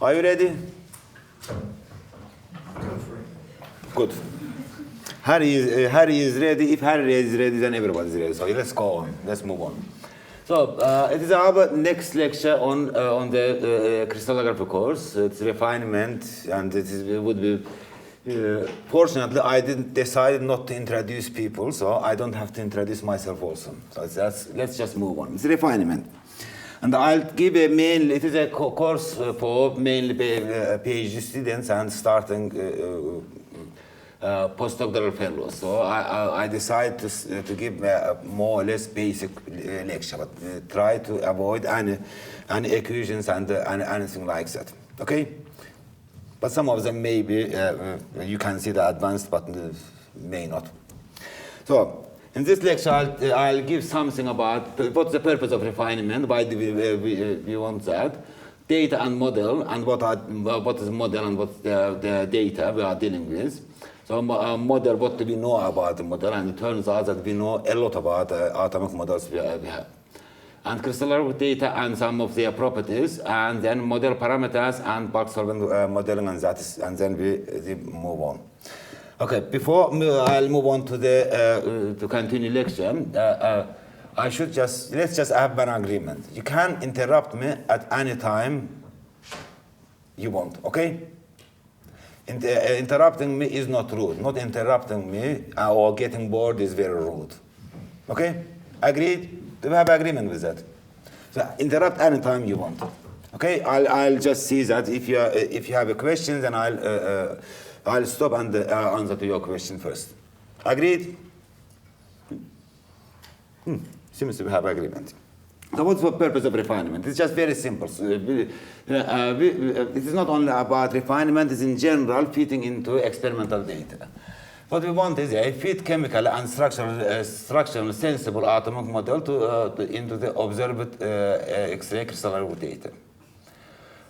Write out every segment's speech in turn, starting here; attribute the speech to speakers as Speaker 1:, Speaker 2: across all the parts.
Speaker 1: Are you ready? Good. Harry is ready. If Harry is ready, then everybody's ready. So let's go on. Let's move on. So it is our next lecture on the crystallography course. It's refinement, and it would be. Fortunately, I decided not to introduce people, so I don't have to introduce myself also. So let's just move on. It's refinement. And I'll give it is a course for mainly PhD students and starting postdoctoral fellows. So I decided to give a more or less basic lecture, but try to avoid any equations and anything like that. Okay? But some of them may be, you can see the advanced, but may not. So, in this lecture, I'll give something about what's the purpose of refinement, why do we want that, data and model, and what is model and what's the data we are dealing with. So model, what do we know about the model? And it turns out that we know a lot about atomic models we have. And crystallographic data and some of their properties, and then model parameters and bulk solvent modeling, and then we move on. Okay, before I'll move on to the to continue lecture, let's just have an agreement. You can interrupt me at any time you want, okay? Interrupting me is not rude. Not interrupting me or getting bored is very rude. Okay? Agreed? Do we have agreement with that? So interrupt any time you want. Okay? I'll just see that if you have a question, then I'll stop and answer to your question first. Agreed? Seems to have agreement. So what's the purpose of refinement? It's just very simple. So it is not only about refinement, it's in general fitting into experimental data. What we want is a fit chemical and structural sensible atomic model into the observed X-ray crystallography data.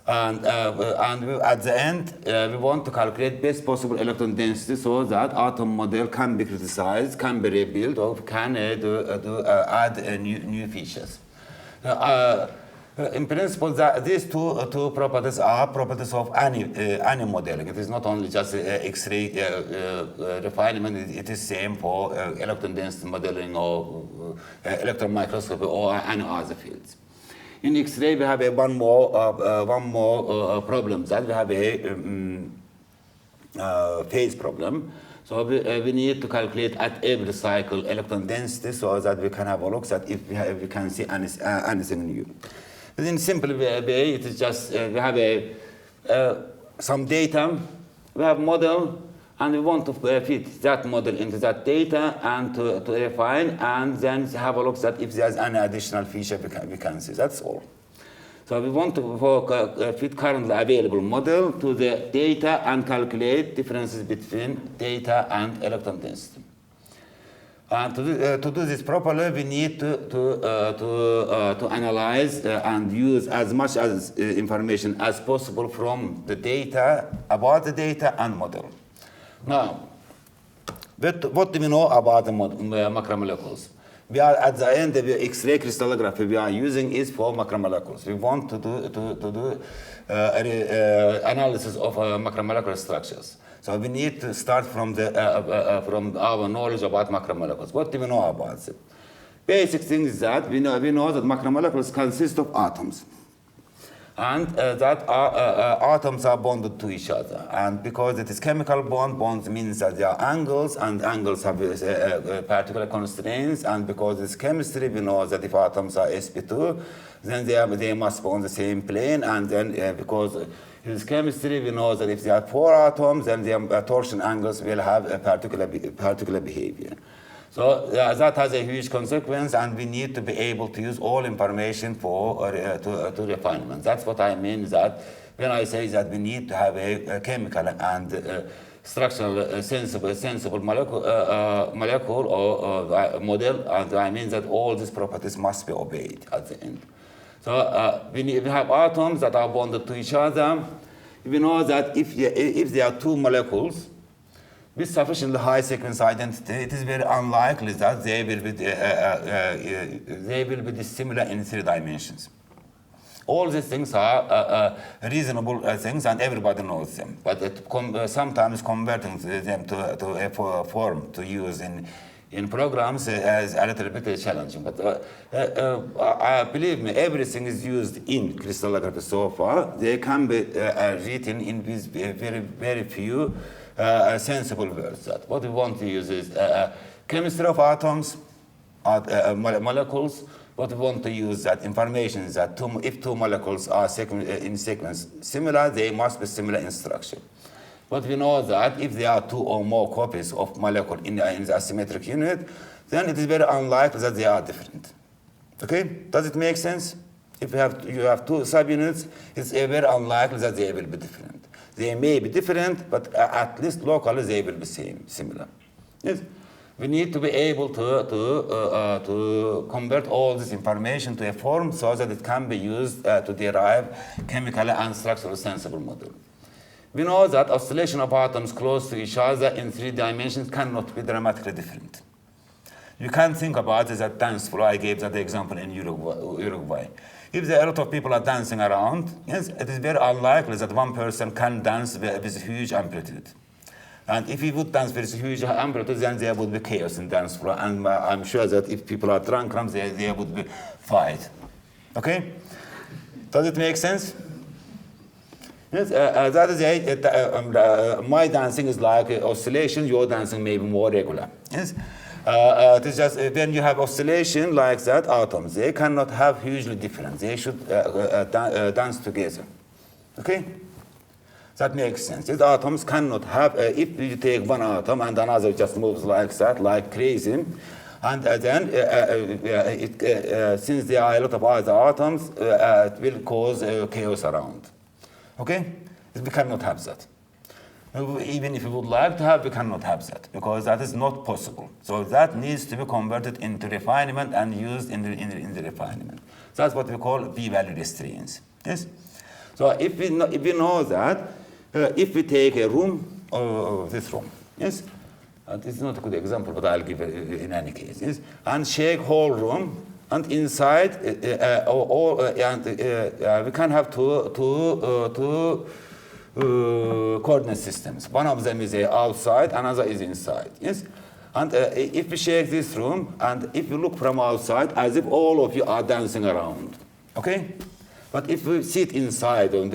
Speaker 1: And at the end, we want to calculate best possible electron density so that atom model can be criticized, can be rebuilt, or can add new features. In principle, these two properties are properties of any modeling. It is not only just X-ray refinement. It is same for electron density modeling or electron microscopy or any other fields. In X-ray, we have one more problem, that we have a phase problem. So we need to calculate at every cycle electron density so that we can have a look at if we can see anything new. In simple way, it is just we have some data, we have model, and we want to fit that model into that data and to refine, and then have a look at if there's any additional feature we can see. That's all. So we want to fit currently available model to the data and calculate differences between data and electron density. And to do this properly, we need to analyze and use as much information as possible from the data, about the data and model. Now, what do we know about the macromolecules? We are at the end of the X-ray crystallography we are using is for macromolecules. We want to do analysis of macromolecular structures. So we need to start from our knowledge about macromolecules. What do we know about it? Basic thing is that we know that macromolecules consist of atoms. And that atoms are bonded to each other. And because it is chemical bonds means that there are angles, and angles have particular constraints. And because it's chemistry, we know that if atoms are sp2, then they must be on the same plane. And then because it is chemistry, we know that if there are 4 atoms, then their torsion angles will have a particular behavior. So that has a huge consequence, and we need to be able to use all information to refinement. That's what I mean that when I say that we need to have a chemical and structural sensible molecule or model, and I mean that all these properties must be obeyed at the end. So we have atoms that are bonded to each other. We know that if there are 2 molecules with sufficiently high sequence identity, it is very unlikely that they will be dissimilar in 3 dimensions. All these things are reasonable things, and everybody knows them. But sometimes converting them to a form to use in programs is a little bit challenging. But believe me, everything is used in crystallography so far. They can be written in these very, very few sensible words. That what we want to use is chemistry of atoms, molecules. What we want to use that information is that if two molecules are in sequence similar, they must be similar in structure. But we know that if there are two or more copies of molecule in the asymmetric unit, then it is very unlikely that they are different. Okay? Does it make sense? If you have two subunits, it's very unlikely that they will be different. They may be different, but at least locally they will be similar. Yes? We need to be able to convert all this information to a form so that it can be used to derive chemically and structurally sensible model. We know that oscillation of atoms close to each other in 3 dimensions cannot be dramatically different. You can think about it as a dance floor. I gave that example in Uruguay. If there are a lot of people are dancing around, yes, it is very unlikely that one person can dance with huge amplitude. And if he would dance with huge amplitude, then there would be chaos in dance floor. And I'm sure that if people are drunk, there would be fight. Okay? Does it make sense? Yes, that is my dancing is like oscillation. Your dancing may be more regular. Yes, it is just when you have oscillation like that, atoms they cannot have hugely different. They should dance together. Okay, that makes sense. These atoms cannot have. If you take one atom and another just moves like that, like crazy, and then since there are a lot of other atoms, it will cause chaos around. Okay? We cannot have that. Even if we would like to have, we cannot have that because that is not possible. So that needs to be converted into refinement and used in the refinement. That's what we call p-value restraints. Yes? So if we know that, if we take a room, this room, yes? This is not a good example, but I'll give it in any case. Yes? And shake whole room. And inside, we can have two coordinate systems. One of them is outside, another is inside. Yes, and if we shake this room, and if you look from outside, as if all of you are dancing around, okay? But if we sit inside around,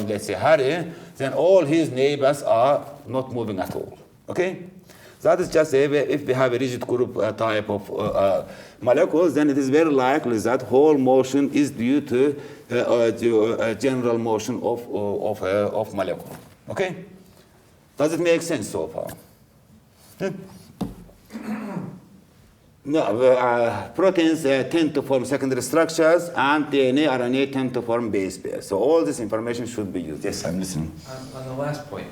Speaker 1: let's say Harry, then all his neighbors are not moving at all. Okay? That is just if we have a rigid group type of molecules, then it is very likely that whole motion is due to general motion of molecule. Okay? Does it make sense so far? No, proteins tend to form secondary structures, and DNA, RNA tend to form base pairs. So all this information should be used. Yes, I'm listening.
Speaker 2: On the last point,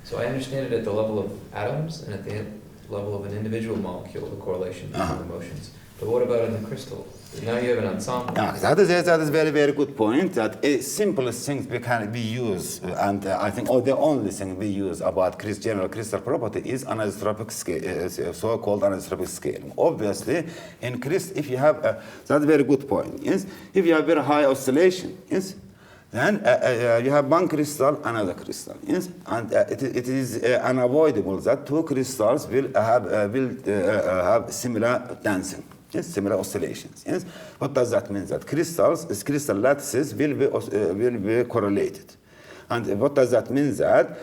Speaker 2: so I understand it at the level of atoms and at the level of an individual molecule, the correlation between the motions. But what about in the crystal? Now you have an ensemble.
Speaker 1: That is a very, very good point. That simplest things we use, and I think the only thing we use about general crystal property is anisotropic scale, so-called anisotropic scaling. Obviously, in crystal, if you have that's a very good point. Yes, if you have very high oscillation, yes, then you have one crystal, another crystal. Yes, and it is unavoidable that two crystals will have similar dancing. Yes, similar oscillations. Yes, what does that mean? That crystal lattices will be correlated. And what does that mean? That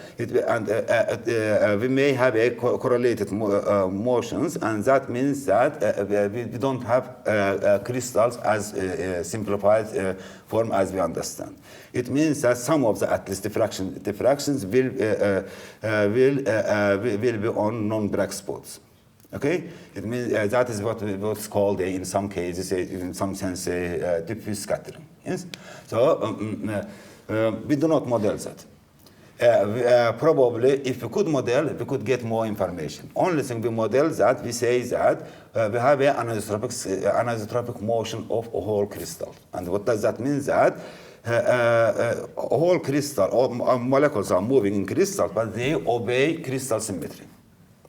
Speaker 1: we may have a correlated motions, and that means that we don't have crystals as simplified form as we understand. It means that some of the at least diffractions will be on non-black spots. Okay, it means that is what's called in some cases, in some sense, diffuse scattering. Yes, so we do not model that. Probably, if we could model, we could get more information. Only thing we model that we say that we have an anisotropic motion of a whole crystal. And what does that mean? That a whole crystal, or molecules are moving in crystals, but they obey crystal symmetry.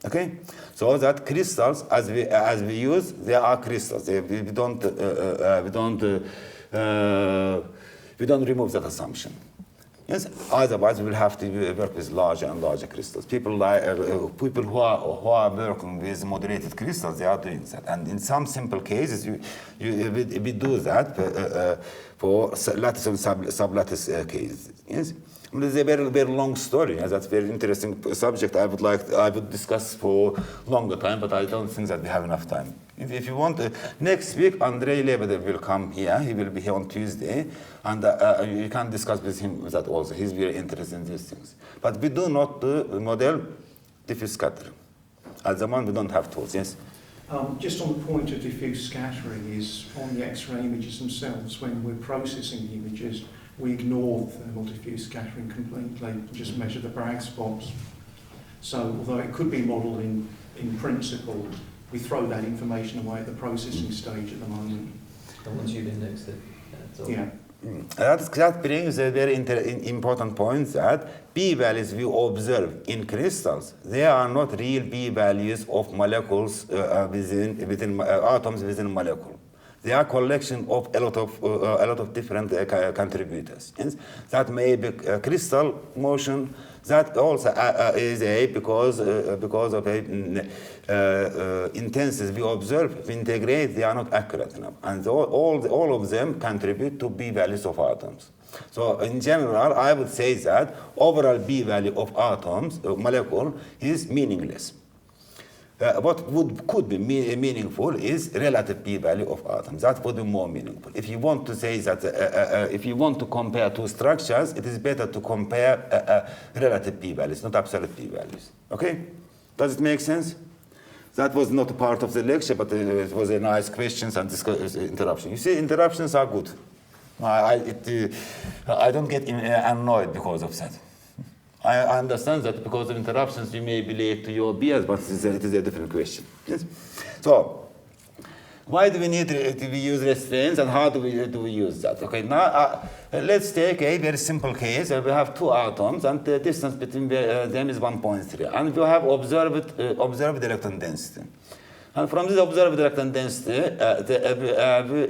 Speaker 1: Okay, so that crystals, as we use, they are crystals. We don't we don't remove that assumption. Yes, otherwise we will have to work with larger and larger crystals. People who are working with moderated crystals, they are doing that. And in some simple cases, we do that for lattice and sublattice cases. Yes, and it's a very, very long story. Yes, that's a very interesting subject. I would discuss for longer time, but I don't think that we have enough time. If you want, next week, Andrei Lebedev will come here. He will be here on Tuesday. And you can discuss with him that also. He's very interested in these things. But we do not model diffuse scattering. At the moment, we don't have tools, yes?
Speaker 3: Just on the point of diffuse scattering is on the X-ray images themselves, when we're processing the images, we ignore thermal diffuse scattering completely, just measure the Bragg spots. So although it could be modelled in principle, we throw that information away at the processing stage at the moment.
Speaker 2: And once you've indexed it, that's all.
Speaker 3: Yeah.
Speaker 1: That brings a very important point that p-values we observe in crystals, they are not real p-values of molecules within atoms within a molecule. They are collection of a lot of different contributors. Yes? That may be crystal motion. That also is because of intensities we observe, we integrate, they are not accurate enough. And all of them contribute to b-values of atoms. So in general, I would say that overall b-value of atoms, molecule, is meaningless. What could be meaningful is relative p-value of atoms. That would be more meaningful. If you want to say that, if you want to compare two structures, it is better to compare relative p-values, not absolute p-values. Okay? Does it make sense? That was not a part of the lecture, but it was a nice questions and interruption. You see, interruptions are good. I don't get annoyed because of that. I understand that because of interruptions you may be late to your beers, but it is a different question. Yes? So, why do we need to use restraints and how do we use that? Okay, now let's take a very simple case. We have two atoms and the distance between them is 1.3. And we have observed electron density. And from this observed electron density,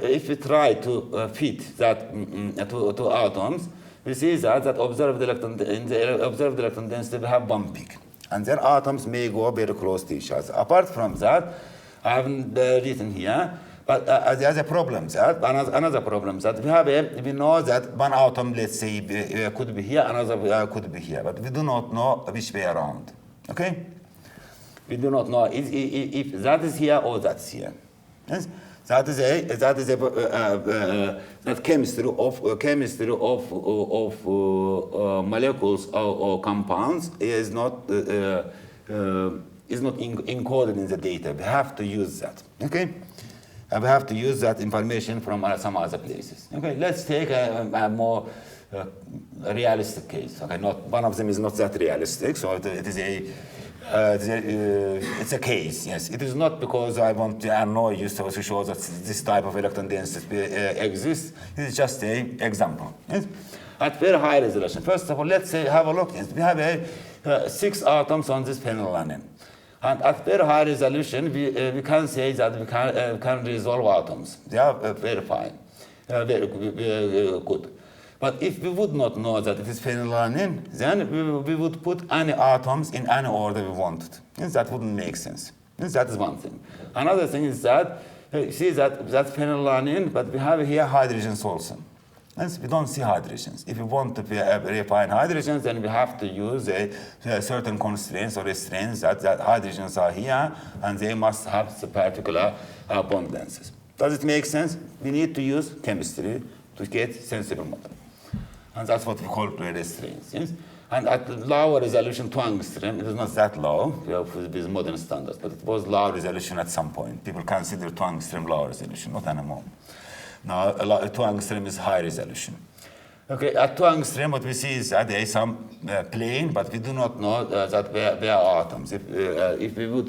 Speaker 1: if we try to fit that to atoms, we see that in the observed electron density, we have one peak. And then atoms may go very close to each other. Apart from that, I haven't written here, but there's a problem that, another problem that we know that one atom, let's say, could be here, another could be here, but we do not know which way around. Okay? We do not know if that is here or that's here. Yes? That chemistry of molecules or compounds is not encoded in the data. We have to use that. Okay, and we have to use that information from some other places. Okay, let's take a more realistic case. Okay, not one of them is not that realistic, so it is a. It's a case, yes. It is not because I want to annoy you so to show that this type of electron density exists. It is just an example. Yes? At very high resolution. First of all, let's say have a look. Yes. We have 6 atoms on this phenylalanine. And at very high resolution, we can say that we can resolve atoms. They are very fine, very good. But if we would not know that it is phenylalanine, then we would put any atoms in any order we wanted. Yes, that wouldn't make sense. Yes, that is one thing. Another thing is that, you see that's phenylalanine, but we have here hydrogens also. Yes, we don't see hydrogens. If we want to refine hydrogens, then we have to use certain constraints or restraints that hydrogens are here, and they must have the particular bond densities. Does it make sense? We need to use chemistry to get sensible model. And that's what we call restraints. Yes? And at lower resolution, 2 angstrom, it is not that low with modern standards, but it was low resolution at some point. People consider 2 angstrom low resolution, not anymore. Now, 2 angstrom is high resolution. Okay, at 2 angstrom, what we see is that there is some plane, but we do not know that where are atoms. If we would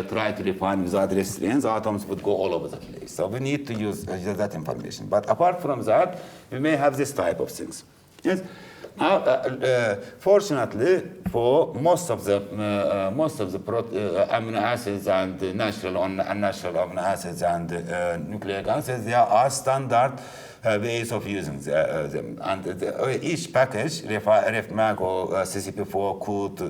Speaker 1: try to refine without restraints, atoms would go all over the place. So we need to use that information. But apart from that, we may have this type of things. Yes? Fortunately, for most of the amino acids and natural and unnatural amino acids and nucleic acids, there are standard ways of using them. And each package, RefMag or CCP4, CUT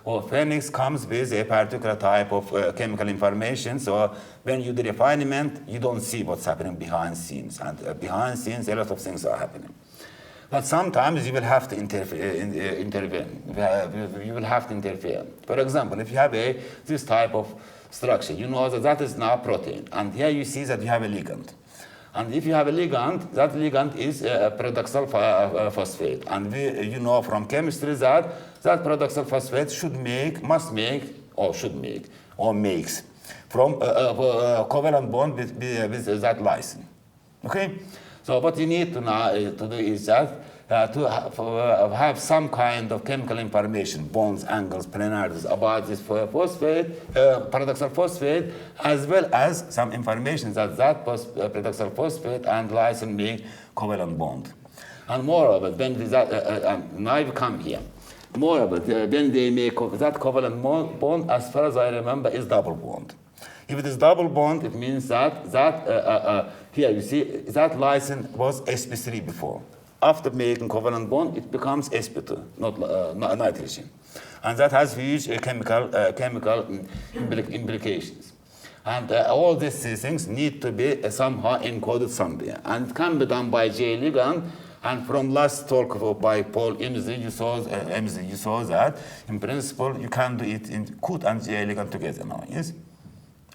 Speaker 1: or Phoenix, comes with a particular type of chemical information. So when you do refinement, you don't see what's happening behind scenes. And behind scenes, a lot of things are happening. But sometimes you will have to intervene. You will have to interfere. For example, if you have this type of structure, you know that is now protein. And here you see that you have a ligand. And if you have a ligand, that ligand is a paradoxal phosphate. And you know from chemistry that paradoxal phosphate must make or makes from a covalent bond with that lysine. Okay? So what you need to do is that to have some kind of chemical information, bonds, angles, planarities about this phosphate, paradoxal phosphate, as well as some information that paradoxal phosphate and lysine make covalent bond. And moreover, when now you come here. Moreover, when they make that covalent bond, as far as I remember, is double bond. If it is double bond, it means that here you see that lysine was sp3 before. After making covalent bond, it becomes sp2, not nitrogen, and that has huge chemical implications. And all these things need to be somehow encoded somewhere, and it can be done by J ligand. And from last talk by Paul Imsey, you saw that in principle you can do it in CUT and J ligand together now. Yes.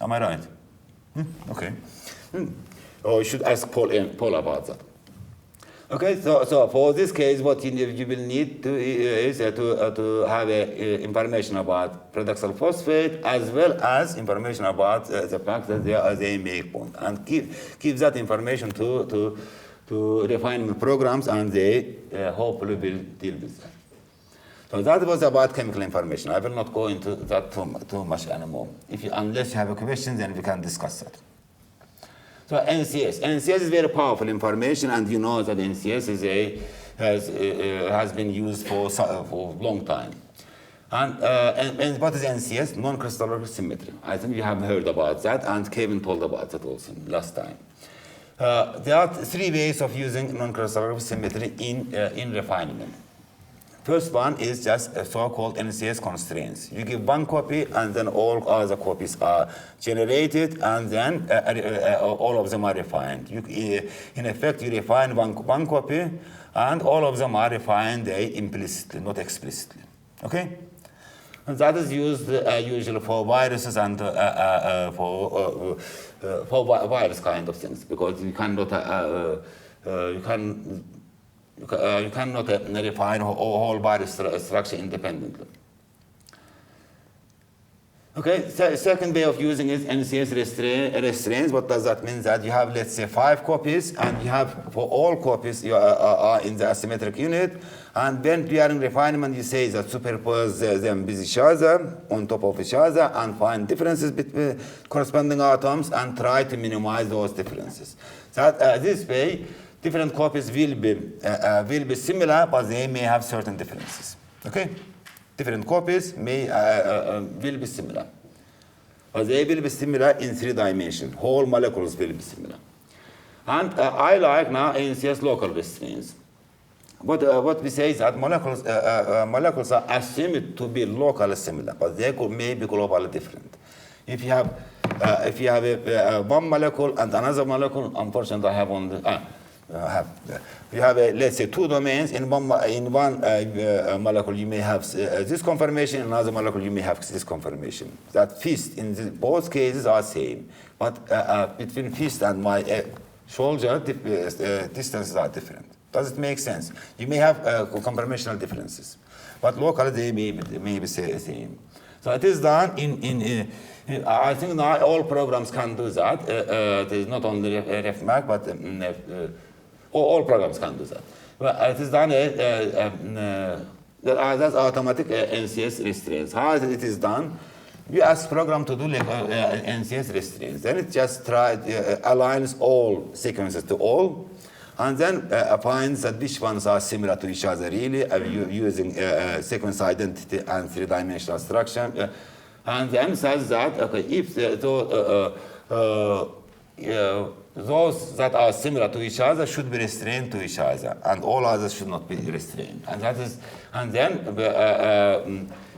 Speaker 1: Am I right? Okay. Or you should ask Paul about that. Okay, so for this case, what you will need is to have information about paradoxal phosphate as well as information about the fact that they make bond, and give that information to refinement programs, and they hopefully will deal with that. So that was about chemical information. I will not go into that too much anymore. Unless you have a question, then we can discuss that. So NCS is very powerful information, and you know that NCS has been used for a long time. And what is NCS? Non-crystallographic symmetry. I think you have heard about that, and Kevin told about that also last time. There are three ways of using non-crystallographic symmetry in refinement. First one is just a so-called NCS constraints. You give one copy, and then all other copies are generated, and then all of them are refined. In effect, you refine one copy, and all of them are refined implicitly, not explicitly. Okay? And that is used usually for viruses and for virus kind of things, because you cannot refine a whole virus structure independently. Okay, second way of using is NCS restrains. What does that mean? That you have, let's say, 5 copies, and you have, for all copies, you are in the asymmetric unit, and then during refinement, you say that superpose them with each other, on top of each other, and find differences between corresponding atoms, and try to minimize those differences. So this way, different copies will be similar, but they may have certain differences. Okay? Different copies will be similar. But they will be similar in 3 dimensions. Whole molecules will be similar. And I like now NCS local restraints. What we say is that molecules are assumed to be locally similar, but they may be globally different. If you have one molecule and another molecule, unfortunately I have only you have let's say 2 domains. In one molecule you may have this conformation, in another molecule you may have this conformation. That fist in both cases are same, but between fist and my shoulder distances are different. Does it make sense? You may have conformational differences, but locally they may be same. So it is done I think now all programs can do that. It is not only RefMag, but all programs can do that. Well, it is done, that's automatic NCS restraints. How it is done? You ask program to do NCS restraints. Then it just aligns all sequences to all. and then finds that which ones are similar to each other really using sequence identity and three-dimensional structure, and then says that okay, if those that are similar to each other should be restrained to each other, and all others should not be restrained. And that is, and then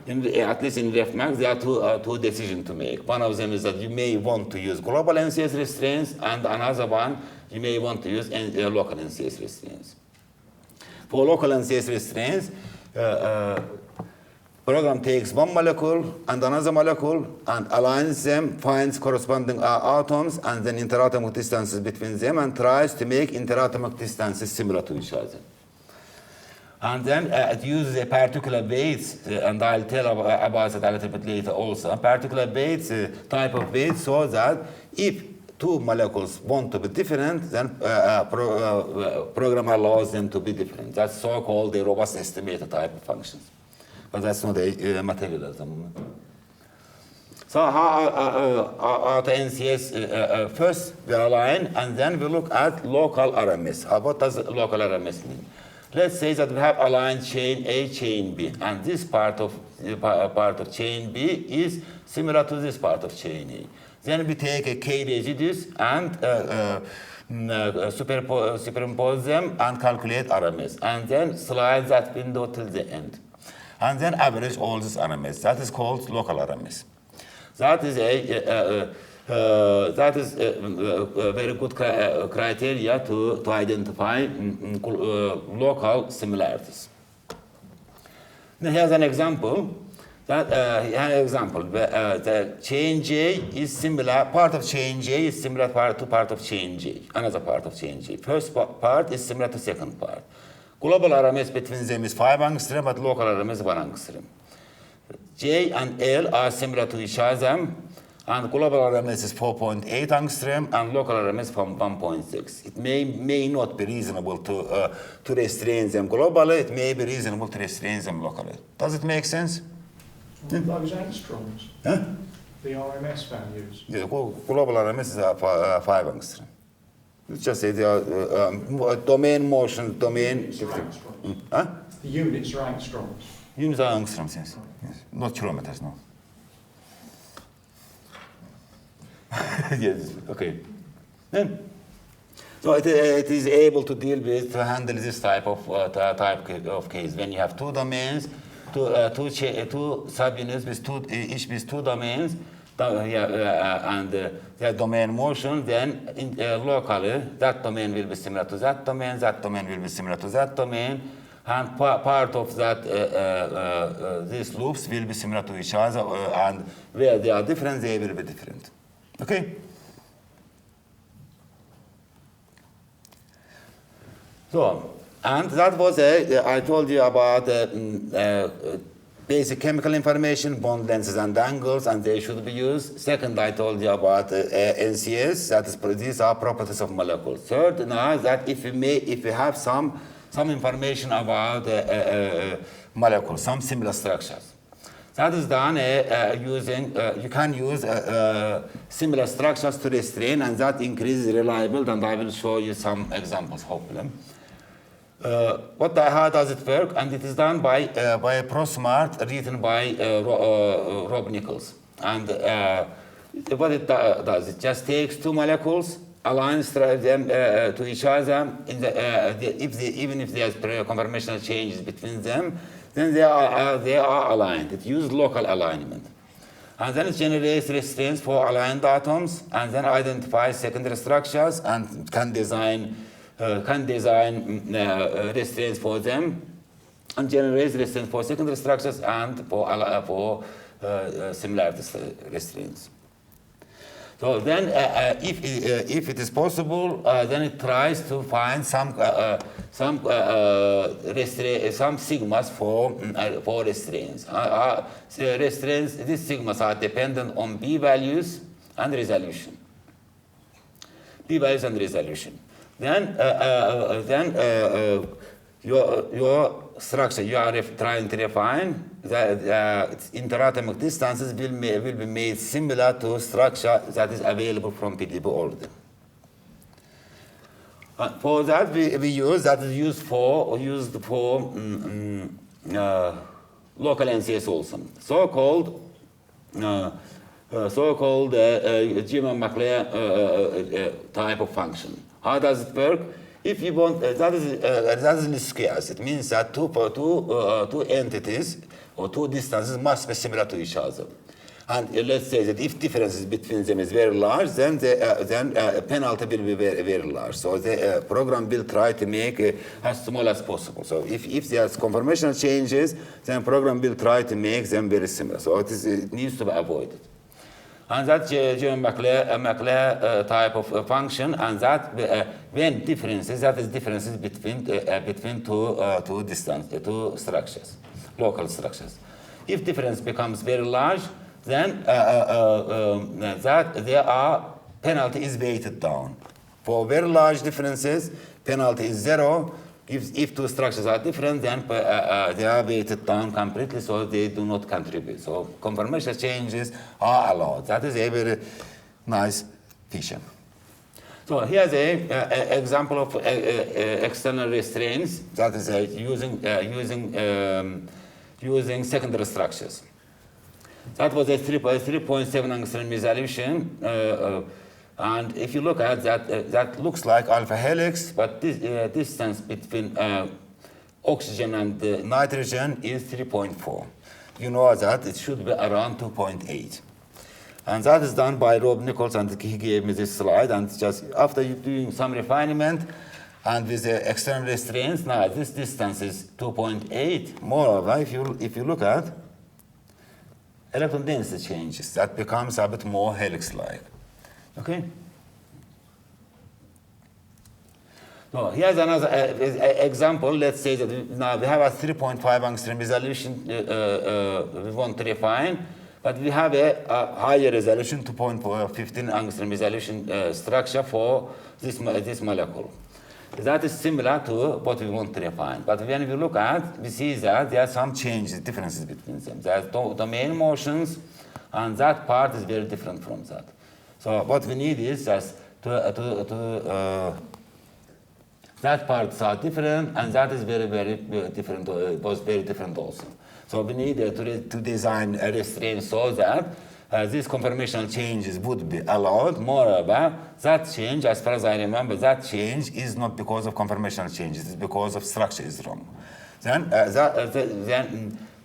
Speaker 1: at least in RefMax, there are two decisions to make. One of them is that you may want to use global NCS restraints, and another one you may want to use local NCS restraints. For local NCS restraints, program takes one molecule and another molecule and aligns them, finds corresponding atoms, and then interatomic distances between them, and tries to make interatomic distances similar to each other. And then it uses a particular weights, and I'll tell about that a little bit later also. A particular weights, type of weight, so that if two molecules want to be different, then program allows them to be different. That's so-called the robust estimator type of functions. But that's not a material at the moment. So how the NCS, first we align, and then we look at local RMS. What does local RMS mean? Let's say that we have aligned chain A, chain B, and this part of chain B is similar to this part of chain A. Then we take a K residues and superimpose them and calculate RMS, and then slide that window till the end, and then average all this RMS. That is called local RMS. That is a very good criteria to identify local similarities. Now here's an example. The chain J is similar. Part of chain J is similar to part of chain J. Another part of chain J. First part is similar to second part. Global RMS between them is 5 angstrom, but local RMS is 1 angstrom. J and L are similar to each other, and global RMS is 4.8 angstrom, and local RMS from 1.6. It may not be reasonable to restrain them globally. It may be reasonable to restrain them locally. Does it make sense?
Speaker 3: Those angstroms,
Speaker 1: Huh?
Speaker 3: the RMS values.
Speaker 1: Yeah, global RMS is 5 angstrom. Let's just say they are domain motion, domain. Huh?
Speaker 3: The units are angstroms.
Speaker 1: Units are angstroms, yes. Not kilometers, no. Yes, okay. Then, so it is able to deal with, to handle this type of case when you have two domains, two subunits with each with two domains, and their domain motion. Then locally, that domain will be similar to that domain will be similar to that domain, and part of that these loops will be similar to each other, and where they are different, they will be different. Okay. So, and that was I told you about basic chemical information, bond lengths and angles, and they should be used. Second, I told you about NCS, that is, these are properties of molecules. Third, now that if you have some information about molecules, some similar structures. That is done using, you can use similar structures to restrain, and that increases reliability, and I will show you some examples, hopefully. How does it work? And it is done by a ProSmart written by Rob Nichols. And what it does, it just takes two molecules, aligns them to each other, even if there's conformational changes between them, then they are aligned. It uses local alignment. And then it generates restraints for aligned atoms, and then identifies secondary structures and can design restraints for them, and generates restraints for secondary structures and for similarity restraints. So then, if it is possible, then it tries to find some sigmas for restraints. Restraints. These sigmas are dependent on B values and resolution. B values and resolution. Then your structure you are trying to refine, its interatomic distances will be made similar to structure that is available from PDB already. For that, we use that is used for local NCS also, so-called Gaussian-Maclaurin type of function. How does it work? If you want, that is least scarce. It means that two entities or two distances must be similar to each other. And let's say that if differences between them is very large, then penalty will be very, very large. So the program will try to make as small as possible. So if there's conformational changes, then program will try to make them very similar. So it needs to be avoided. And that Gaussian-Maclaurin type of function, and that when differences, that is differences between two structures, local structures. If difference becomes very large, then that there are penalty is weighted down. For very large differences, penalty is 0. If two structures are different, then they are weighted down completely, so they do not contribute. So conformational changes are allowed. That is a very nice feature. So here's an example of external restraints. That is using secondary structures. That was a 3.7 angstrom resolution. And if you look at that, that looks like alpha helix, but this distance between oxygen and nitrogen is 3.4. You know that it should be around 2.8. And that is done by Rob Nichols, and he gave me this slide. And just after doing some refinement, and with the external restraints, now this distance is 2.8. Moreover, if you look at electron density changes, that becomes a bit more helix-like. Okay. So here's another example. Let's say that now we have a 3.5 angstrom resolution we want to refine, but we have a higher resolution, 2.15 angstrom resolution structure for this molecule. That is similar to what we want to refine. But when we look at, we see that there are some changes, differences between them. There are domain motions, and that part is very different from that. So what we need is just that parts are different, and that is very, very different. Was very different also. So we need to design a restraint so that these conformational changes would be allowed. Moreover, that change, as far as I remember, that change is not because of conformational changes; it's because of structure is wrong. Then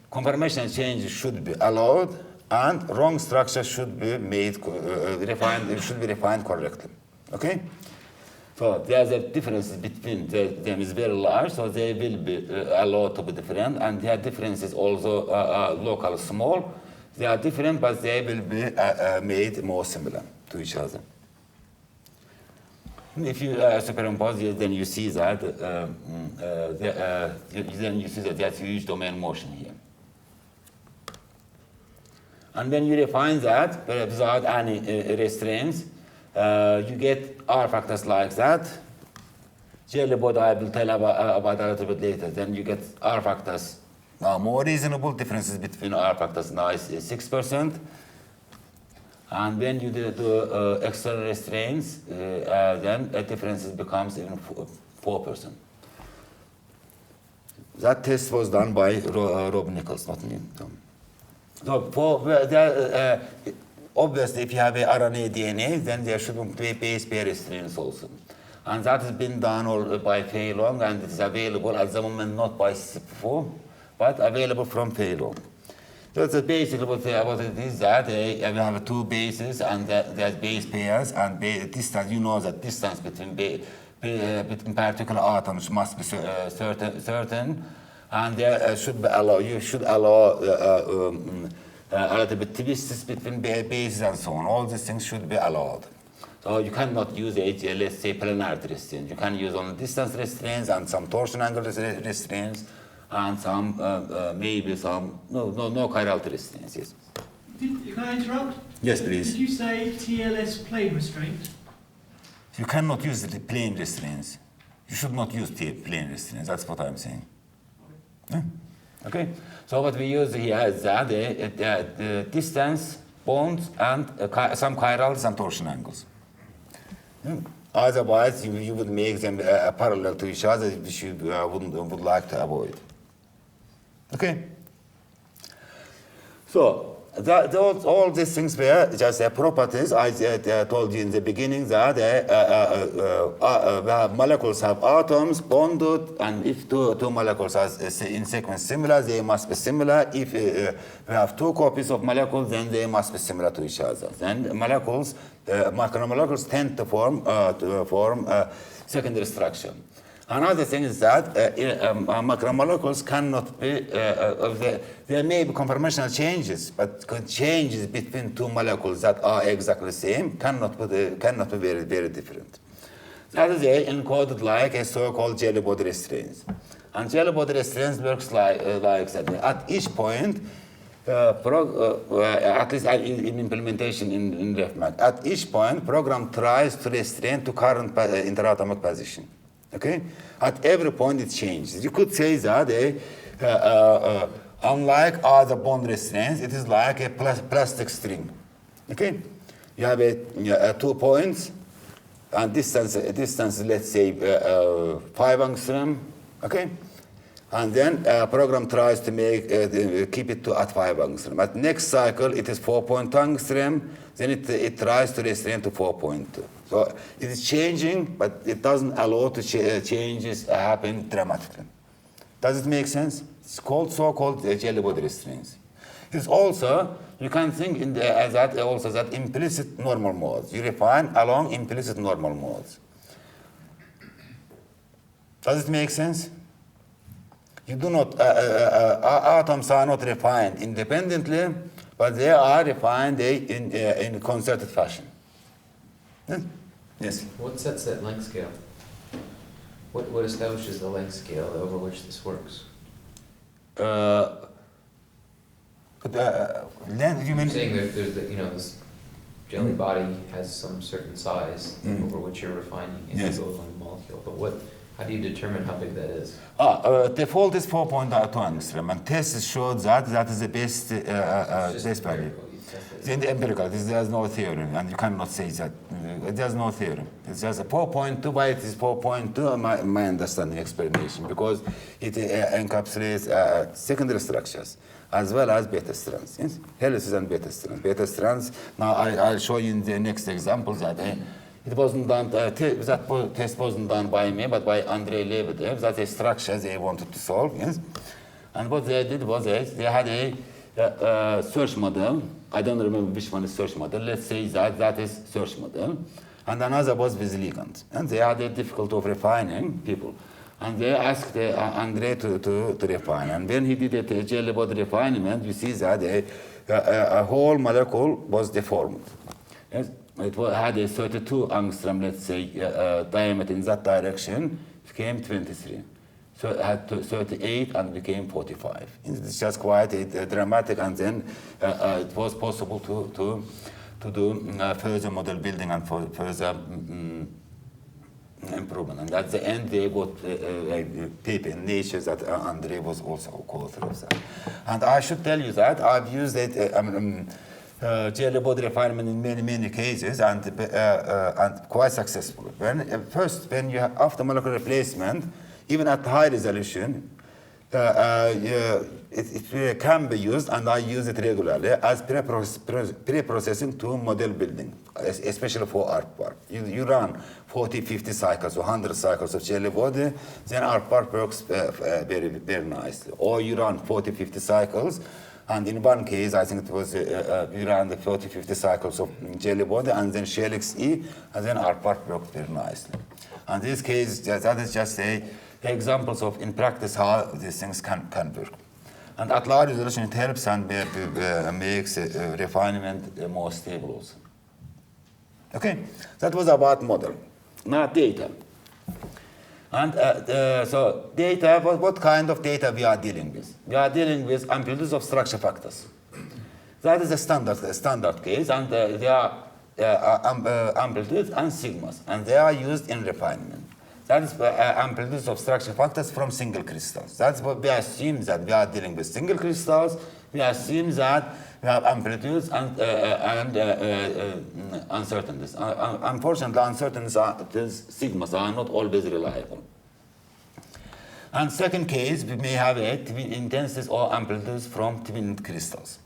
Speaker 1: conformational changes should be allowed, and wrong structure should be made refined. It should be refined correctly. Okay. So there's a difference between them is very large, so they will be allowed to be different, and their differences also local small. They are different, but they will be made more similar to each other. If you superimpose it, then you see that there's huge domain motion here. And when you refine that without any restraints, you get R factors like that. Jelly body I will tell about a little bit later. Then you get R factors. Now, more reasonable differences between R factors now is 6%. And when you do external restraints, then the differences becomes even 4%. That test was done by Rob Nichols, not me. So obviously, if you have a RNA DNA, then there should be base pair restraints also. And that has been done by Feilong, and it is available at the moment not by CIP4, but available from Feilong. So it's basically what it is that we have two bases, and there's base pairs, and distance. You know that distance between particular atoms must be certain, and there should be you should allow a little bit twists between bases and so on. All these things should be allowed. So you cannot use let's say planarity restraints. You can use only distance restraints and some torsion angle restraints, and some maybe some no chirality restraints. Yes.
Speaker 4: Can I interrupt?
Speaker 1: Yes, please.
Speaker 4: Did you say TLS plane restraint?
Speaker 1: You cannot use the plane restraints. You should not use plane restraints. That's what I'm saying. Yeah. Okay. So what we use here is that the distance, bonds, and some chirals and torsion angles. Otherwise, you would make them parallel to each other, which you would like to avoid. Okay? So, all these things were just properties. I told you in the beginning that molecules have atoms bonded, and if two molecules are in sequence similar, they must be similar. If we have two copies of molecules, then they must be similar to each other. Then molecules, macromolecules tend to form secondary structure. Another thing is that macromolecules cannot be, there may be conformational changes, but changes between two molecules that are exactly the same cannot be very, very different. That is encoded like a so-called jelly body restraints. And jelly body restraints works like that. At each point, at least in implementation in Refinement, at each point, program tries to restrain to current interatomic position. Okay? At every point it changes. You could say that unlike other bond restraints, it is like a plastic string. Okay? You have 2 points, and distance let's say 5 angstrom. Okay? And then program tries to keep it at 5 angstrom. At next cycle, it is 4.2 angstrom. Then it tries to restrain to 4.2. So it is changing, but it doesn't allow changes happen dramatically. Does it make sense? It's called so-called jelly body restraints. It's also, you can think as that also that implicit normal modes. You refine along implicit normal modes. Does it make sense? You do not, atoms are not refined independently, but they are refined in concerted fashion. Yes?
Speaker 2: What sets that length scale? What establishes the length scale over which this works?
Speaker 1: Then you mean?
Speaker 2: You're saying there's this jelly body has some certain size over which you're refining in
Speaker 1: Yes.
Speaker 2: the molecule, but how do you determine how big that is?
Speaker 1: Default is 4.2 angstrom, and tests showed that is the best value.
Speaker 2: Empirical, you test it.
Speaker 1: In the empirical, there's no theorem, and you cannot say that. There's no theorem. It's just a 4.2, why it is 4.2, my understanding explanation, because it encapsulates secondary structures as well as beta strands. Yes? Helices and beta strands. Beta strands, now I'll show you in the next example that it wasn't done, that test wasn't done by me, but by Andrei Lebedev. That's a structure they wanted to solve, yes? And what they did was they had a search model. I don't remember which one is search model. Let's say that is search model. And another was with ligand. And they had a difficulty of refining people. And they asked Andrei to refine. And when he did a jelly body refinement, you see that a whole molecule was deformed. Yes? It had a 32 angstrom, let's say, diameter in that direction. It became 23. So it had 38 and became 45. It's just quite dramatic, and then it was possible to do further model building and further improvement. And at the end, they got a paper in Nature that Andrei was also co-author of that. And I should tell you that I've used it. Jelly body refinement in many cases, and quite successful. When you have after molecular replacement, even at high resolution, it can be used, and I use it regularly as pre-processing to model building, especially for ARPARP. You run 40, 50 cycles or 100 cycles of jelly body, then ARPARP works very, very nicely. Or you run 40, 50 cycles. And in one case, I think it was, we ran the 40, 50 cycles of jelly body, and then Shelix E, and then our part worked very nicely. And this case, that is just examples of, in practice, how these things can work. And at large resolution, it helps and makes refinement more stable also. Okay, that was about model. Now data. And so data, what kind of data we are dealing with? We are dealing with amplitudes of structure factors. That is a standard case, and they are amplitudes and sigmas, and they are used in refinement. That is amplitudes of structure factors from single crystals. That's what we assume, that we are dealing with single crystals. We assume that we have amplitudes and uncertainties. Unfortunately, uncertainties, sigmas, are not always reliable. And second case, we may have twin intensities or amplitudes from twin crystals.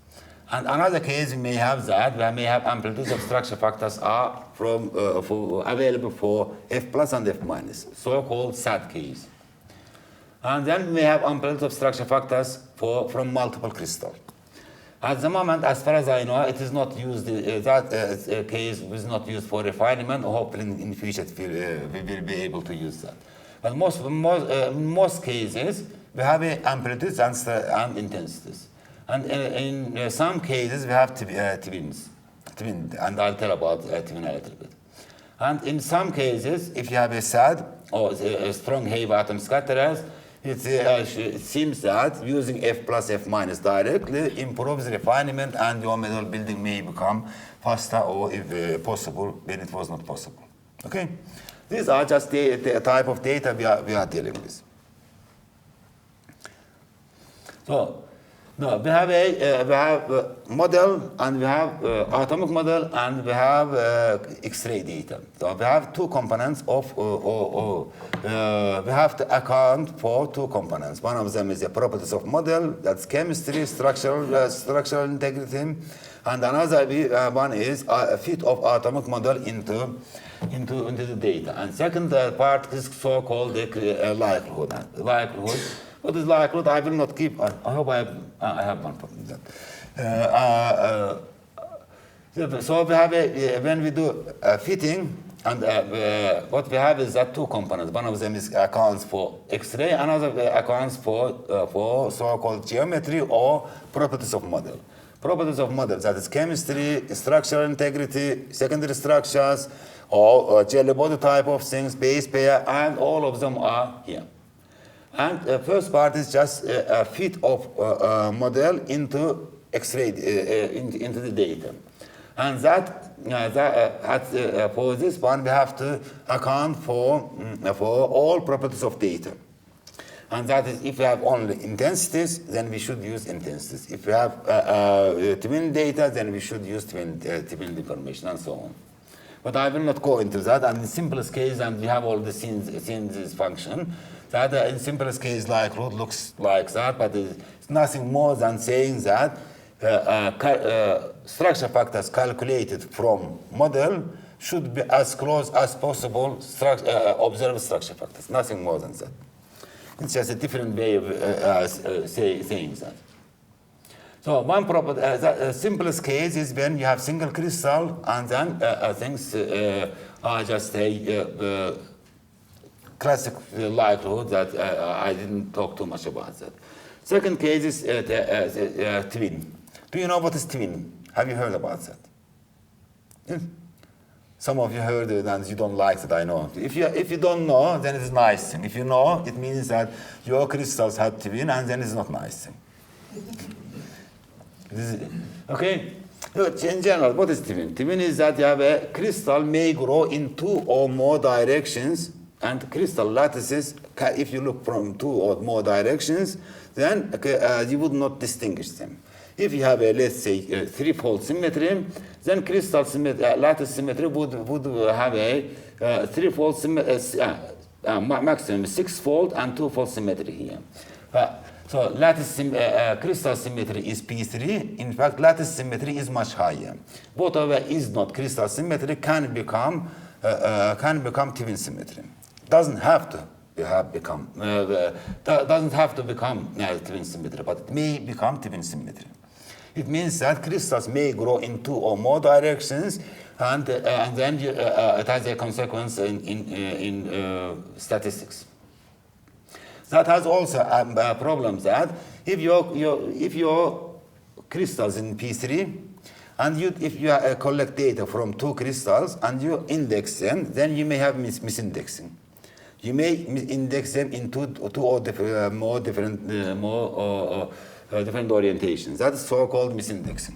Speaker 1: And another case, we may have that, we may have amplitudes of structure factors are from, available for F plus and F minus, so-called SAT case. And then we may have amplitudes of structure factors from multiple crystals. At the moment, as far as I know, it is not used, that case is not used for refinement, or hopefully in the future we will be able to use that. But most cases, we have amplitudes and intensities. And in some cases, we have twins, and I'll tell about twin a little bit. And in some cases, if you have a SAD or a strong heavy atom scatterers, it seems that using F plus F minus directly improves refinement, and your metal building may become faster, or if possible, when it was not possible. Okay? These are just the type of data we are dealing with. So, no, we have a model, and we have atomic model, and we have X-ray data. So we have two components of, we have to account for two components. One of them is the properties of model, that's chemistry, structural integrity, and another one is a fit of atomic model into the data. And second part is so-called likelihood. Likelihood. What is likelihood? I will not keep. I hope I have one problem with that. So we have when we do fitting, and what we have is that two components. One of them is accounts for X-ray, another accounts for so-called geometry or properties of model. Properties of model, that is chemistry, structural integrity, secondary structures, or jelly body type of things, base pair, and all of them are here. And the first part is just a fit of model into X-ray, into the data. And for this one, we have to account for all properties of data. And that is, if we have only intensities, then we should use intensities. If we have twin data, then we should use twin information, and so on. But I will not go into that. And in the simplest case, and we have all the scenes this function, that in simplest case, likelihood looks like that, but it's nothing more than saying that structure factors calculated from model should be as close as possible observed structure factors, nothing more than that. It's just a different way of saying that. So one property, the simplest case is when you have single crystal, and then things are just a classic likelihood that I didn't talk too much about that. Second case is twin. Do you know what is twin? Have you heard about that? Yeah. Some of you heard it and you don't like it, I know. If you don't know, then it is nice thing. If you know, it means that your crystals have twin, and then it's not nice thing. Okay? In general, what is twin? Twin is that you have a crystal may grow in two or more directions, and crystal lattices, if you look from two or more directions, then you would not distinguish them. If you have a, let's say, threefold symmetry, then crystal lattice symmetry would have a threefold maximum sixfold and twofold symmetry here. So lattice crystal symmetry is P3. In fact, lattice symmetry is much higher. Whatever is not crystal symmetry can become twin symmetry. Doesn't have to become twin symmetry, but it may become twin symmetry. It means that crystals may grow in two or more directions, and then it has a consequence in statistics. That has also a problem that if your crystals in P3, and if you collect data from two crystals and you index them, then you may have misindexing. You may index them in two or different orientations. That is so-called misindexing.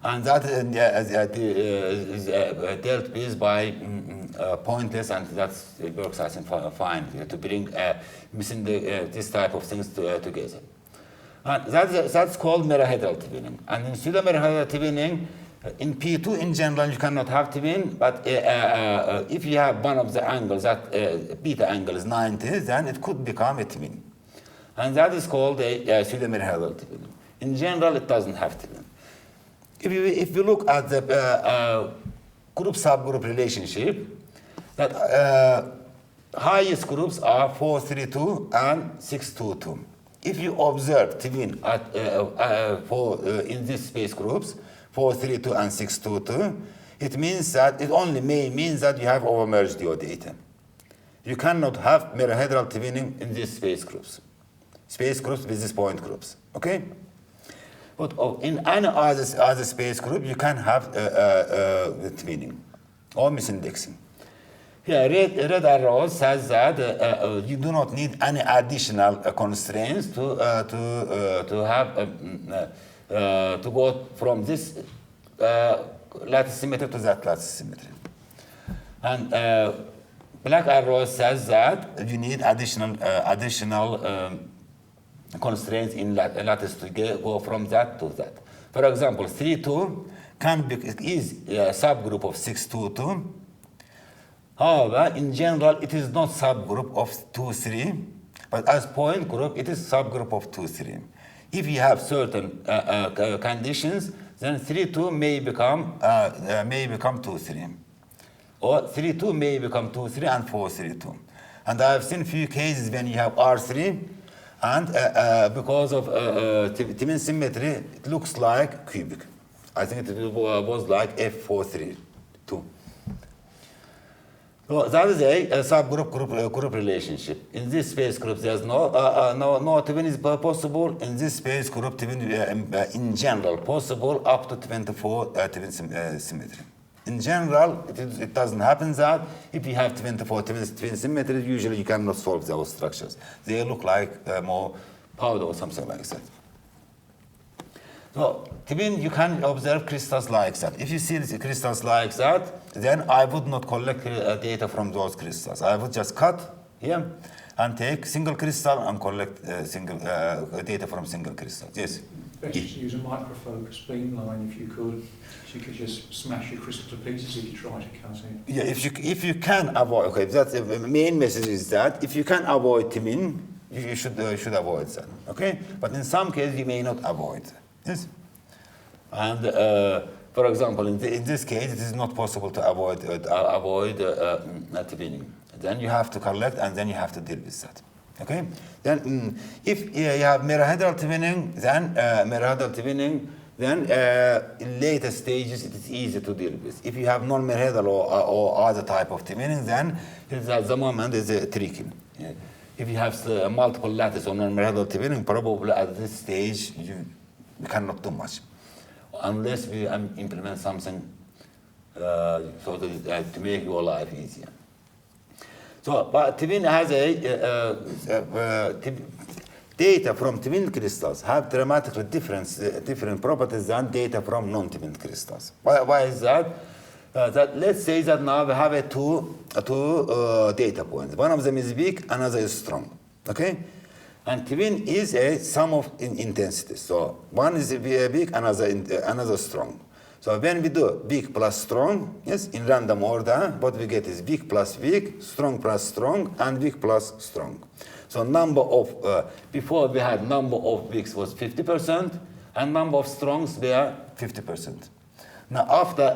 Speaker 1: And that is dealt with by pointers, and that works I think fine to bring missing this type of things together. And that's called merahedral twinning. And in pseudo-merahedral twinning, in P2 in general you cannot have twin, but if you have one of the angles, that beta angle is 90, then it could become a twin. And that is called a pseudo-merahedral twinning. In general, it doesn't have twin. If you look at the group-subgroup relationship, that highest groups are 432 and 622. If you observe twin in these space groups, 432 and 622, it means that it only means that you have overmerged your data. You cannot have merahedral twinning in these space groups with these point groups. Okay? But in any other space group, you can have the twinning or misindexing. Here, red arrow says that you do not need any additional constraints to go from this lattice symmetry to that lattice symmetry. And black arrow says that you need additional constraints in lattice to go from that to that. For example, 3,2 is a subgroup of 6,2,2. However, in general, it is not subgroup of 2,3, but as point group, it is subgroup of 2,3. If you have certain conditions, then 3,2 may become 2,3, or 3,2 may become 2,3 and 4,3,2. And I have seen few cases when you have R3. And because of twin symmetry, it looks like cubic. I think it was like F432. So that is a subgroup group relationship. In this space group, there's no twin is possible. In this space group, twin in general possible up to 24 twin symmetry. In general, it doesn't happen that if you have 24 twin symmetries, usually you cannot solve those structures. They look like more powder or something like that. So, twin, you can observe crystals like that. If you see crystals like that, then I would not collect data from those crystals. I would just cut here and take single crystal and collect data from single crystals. Yes?
Speaker 3: Best to use a microfocus beamline if you could. So you could just smash your crystal to pieces if you try to cut it.
Speaker 1: Yeah, if you can avoid, okay, that's the main message is that if you can avoid twin, you should avoid that, okay? But in some cases, you may not avoid. Yes? And for example, in this case, it is not possible to avoid twinning. Then you have to collect, and then you have to deal with that. Okay. Then, if you have merahedral twinning, then in later stages it is easy to deal with. If you have non-merahedral or other type of twinning, then at the moment is tricky. Yeah. If you have multiple lattice or non-merahedral twinning, probably at this stage you cannot do much, unless we implement something so that to make your life easier. So, but twin has data from twin crystals have dramatically different properties than data from non-twin crystals. Why is that? That let's say that now we have two data points. One of them is weak, another is strong. Okay, and twin is a sum of intensities. So one is weak, another strong. So when we do weak plus strong, yes, in random order, what we get is weak plus weak, strong plus strong, and weak plus strong. So number of, before we had number of weaks was 50%, and number of strongs were 50%. Now after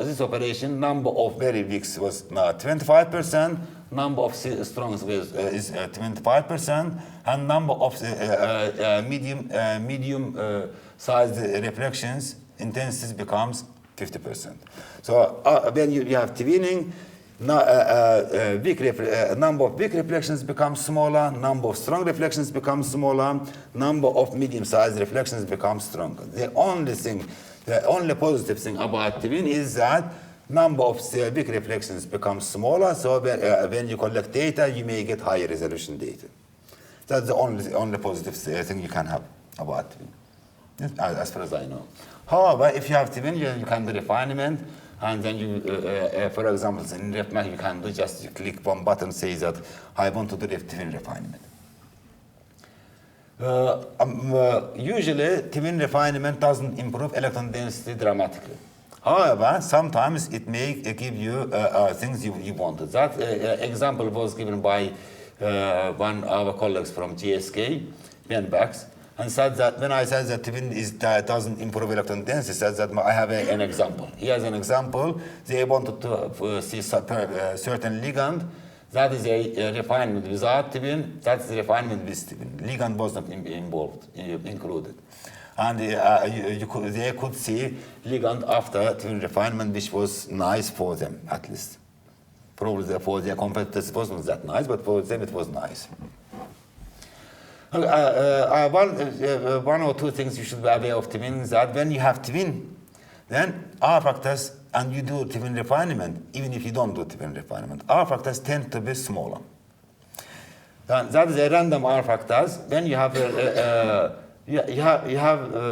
Speaker 1: this operation, number of very weaks was 25%, number of strongs is 25%, and number of medium sized reflections intensities becomes 50%. So when you have twinning, number of weak reflections becomes smaller, number of strong reflections becomes smaller, number of medium-sized reflections becomes stronger. The only positive thing about twin is that number of weak reflections becomes smaller, so when you collect data, you may get higher resolution data. That's the only positive thing you can have about twin, as far as I know. However, if you have twin, you can do refinement, and then you, for example, in Refinement, you can do just you click one button, say that I want to do twin refinement. Usually, twin refinement doesn't improve electron density dramatically. However, sometimes it may give you things you wanted. That example was given by one of our colleagues from GSK, Ben Bax, and said that when I said that twin doesn't improve electron density, said that I have an example. He has an example. They wanted to see certain ligand. That is a refinement without twin. That's the refinement with twin. Ligand was not included. And they could see ligand after twin refinement, which was nice for them, at least. Probably for their competitors it wasn't that nice, but for them it was nice. One or two things you should be aware of twin is that when you have twin, then R factors, and you do twin refinement, even if you don't do twin refinement, R factors tend to be smaller. That is a random R factors. When you have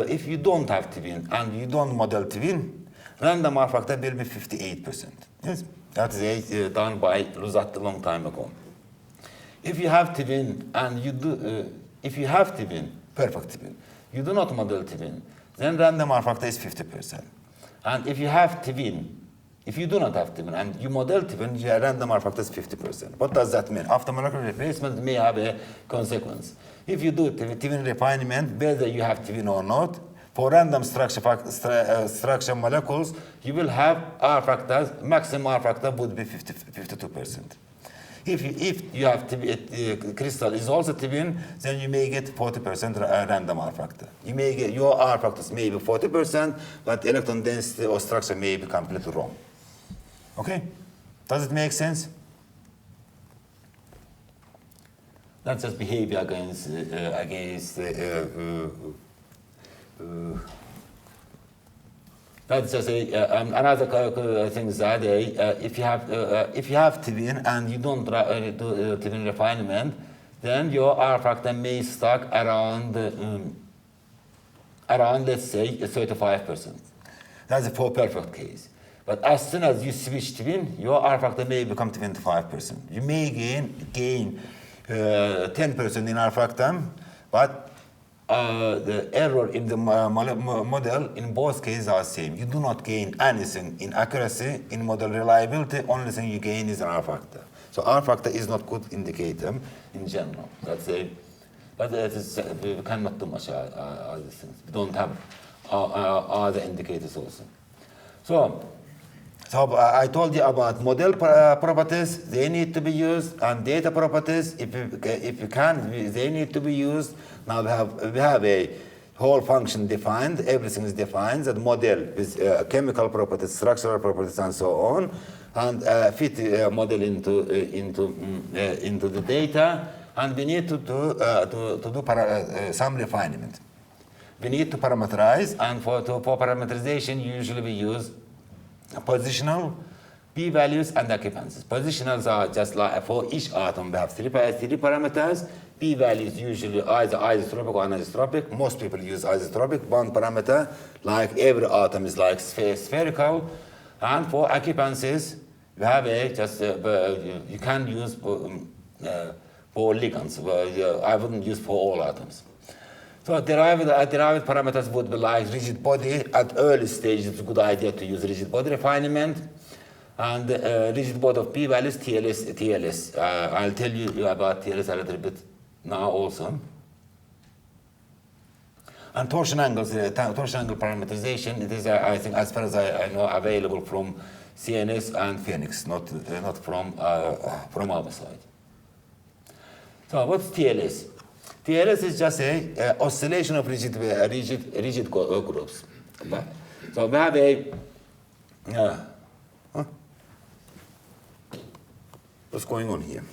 Speaker 1: if you don't have twin and you don't model twin, random R factor will be 58%. Yes, that is done by Rosat a long time ago. If you have twin and you do, if you have twin, perfect twin, you do not model twin, then random R factor is 50%. And if you have twin, if you do not have twin and you model twin, your random R factor is 50%. What does that mean? After molecular replacement may have a consequence. If you do twin refinement, whether you have twin or not, for random structure molecules, you will have R factors, maximum R factor would be 52%. If you have crystal is also twin, then you may get 40% random R factor. You may get your R factors may be 40%, but electron density or structure may be completely wrong. Okay, does it make sense? That's just behavior against that's just another thing is that if you have twin and you don't do twin refinement, then your R factor may stuck around let's say 35%. That's a perfect case. But as soon as you switch twin, your R factor may become 25%. You may gain 10% in R factor, but the error in the model in both cases are same. You do not gain anything in accuracy, in model reliability. Only thing you gain is an R factor. So R factor is not good indicator in general. That's a, but it is, we cannot do much other things. We don't have other indicators also. So I told you about model properties. They need to be used, and data properties, if you can, they need to be used. Now we have a whole function defined. Everything is defined. That model with chemical properties, structural properties, and so on, and fit model into the data. And we need to do some refinement. We need to parameterize, and for parameterization, usually we use positional, p-values, and occupancies. Positionals are just like for each atom we have three parameters. P-values usually either isotropic or anisotropic. Most people use isotropic, one parameter, like every atom is like spherical. And for occupancies, we have you can use for ligands. I wouldn't use for all atoms. So derived parameters would be like rigid body. At early stage, it's a good idea to use rigid body refinement. And rigid body of p-values, TLS. I'll tell you about TLS a little bit now also. And torsion angles, torsion angle parameterization, it is, I think, as far as I know, available from CNS and Phoenix, not from our side. So what's TLS? TLS is just a oscillation of rigid groups. So we have a what's going on here?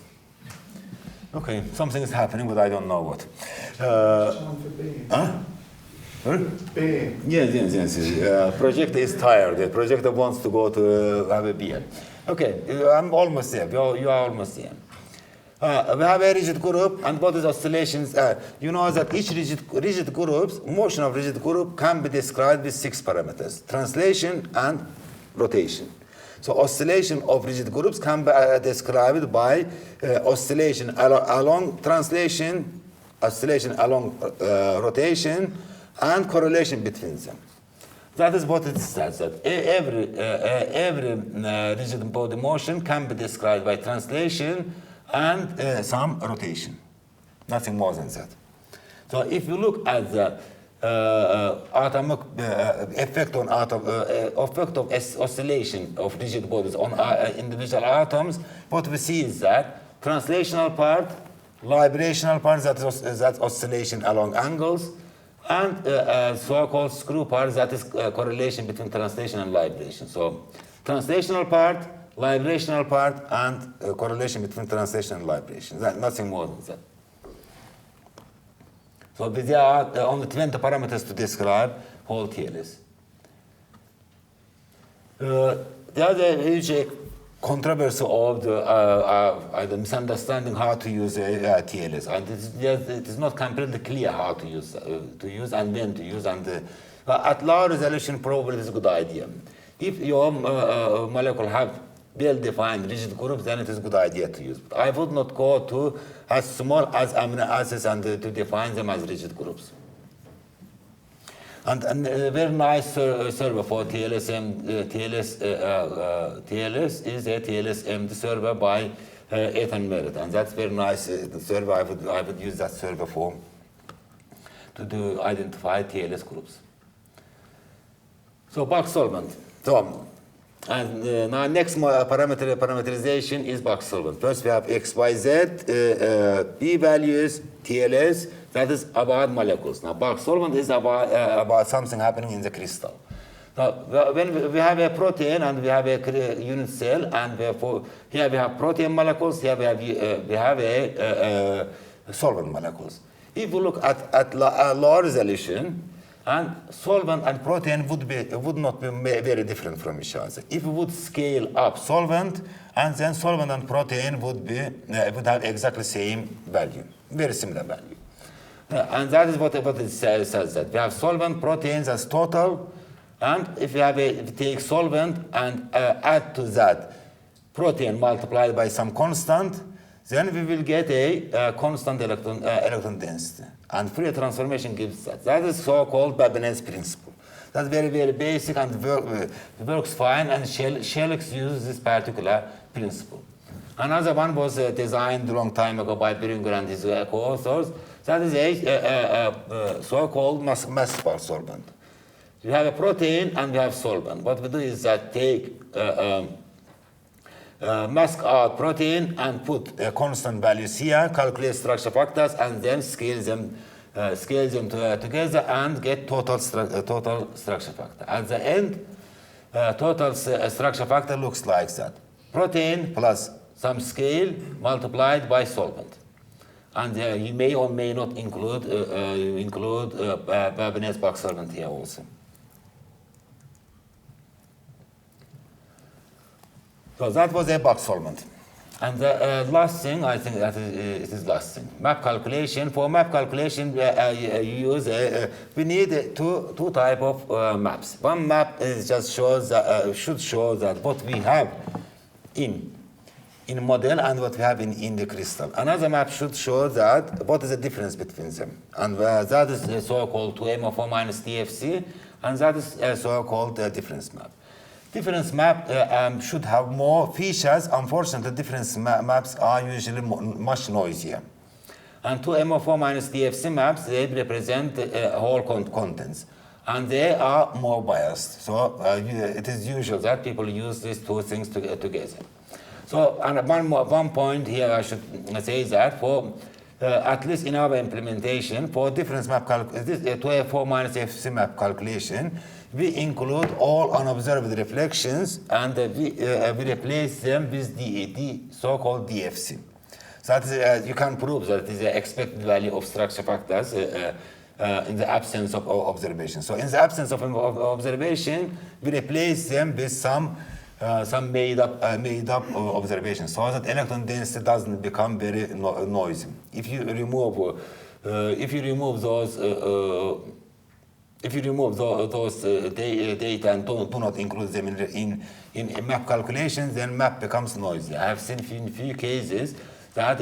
Speaker 1: Okay, something is happening, but I don't know what.
Speaker 3: Time for beer.
Speaker 1: Huh?
Speaker 3: Beer.
Speaker 1: Yes. Projector is tired. The projector wants to go to have a beer. Okay, I'm almost there. You are almost there. We have a rigid group, and what is oscillations? You know that each rigid group's motion of rigid group can be described with 6 parameters: translation and rotation. So oscillation of rigid groups can be described by oscillation along translation, oscillation along rotation, and correlation between them. That is what it says, that every rigid body motion can be described by translation and some rotation. Nothing more than that. So if you look at the atomic effect on effect of oscillation of rigid bodies on individual atoms, what we see is that translational part, librational part, that's oscillation along angles, and so-called screw part, that is correlation between translation and libration. So translational part, librational part, and correlation between translation and libration. Nothing more than that. So there are only 20 parameters to describe whole TLS. The other huge controversy of the misunderstanding how to use TLS, and it is not completely clear how to use and when to use. And at low resolution, probably it's a good idea. If your molecule have well-defined rigid groups, then it is a good idea to use. But I would not go to as small as amino acids and to define them as rigid groups. And a very nice server for TLS is a TLS-MD server by Ethan Merritt, and that's very nice server. I would use that server to identify TLS groups. So bulk solvent. So, and now next parameterization is bulk solvent. First we have X, Y, Z, P values, TLS, that is about molecules. Now bulk solvent is about something happening in the crystal. Now when we have a protein and we have a unit cell, and therefore here we have protein molecules, here we have a solvent molecules. If you look at low resolution, and solvent and protein would not be very different from each other. If we would scale up solvent, and then solvent and protein would have exactly same value, very similar value. And that is what it says that we have solvent, proteins as total, and if we take solvent and add to that protein multiplied by some constant, then we will get a constant electron density. And Fourier transformation gives that. That is so-called Babinet's principle. That's very, very basic and works fine, and Shelix uses this particular principle. Another one was designed a long time ago by Beringer and his co-authors. That is a so-called mass bulk solvent. You have a protein and we have solvent. What we do is that take mask out protein and put constant values here, calculate structure factors, and then scale them together and get total structure factor. At the end, total structure factor looks like that: protein plus some scale multiplied by solvent. And you may or may not include Babinet's bulk solvent here also. So that was a bulk solvent. And the last thing, I think that it is last thing, map calculation. For map calculation, we need two type of maps. One map is just should show that what we have in model and what we have in the crystal. Another map should show that what is the difference between them. And that is the so-called 2M4 minus TFC, and that is a so-called difference map. Difference map should have more features. Unfortunately, difference maps are usually much noisier. And 2M4 minus TFC maps, they represent whole contents. And they are more biased. So it is usual that people use these two things together. So and one point here I should say that for at least in our implementation, for difference map calculation, 2M4 minus TFC map calculation, we include all unobserved reflections, and we replace them with the so-called DFC. So that is, you can prove that it is the expected value of structure factors in the absence of observation. So in the absence of observation, we replace them with some some made up observations, so that electron density doesn't become very noisy. If you remove those data and do not include them in map calculations, then map becomes noisy. I have seen in few cases that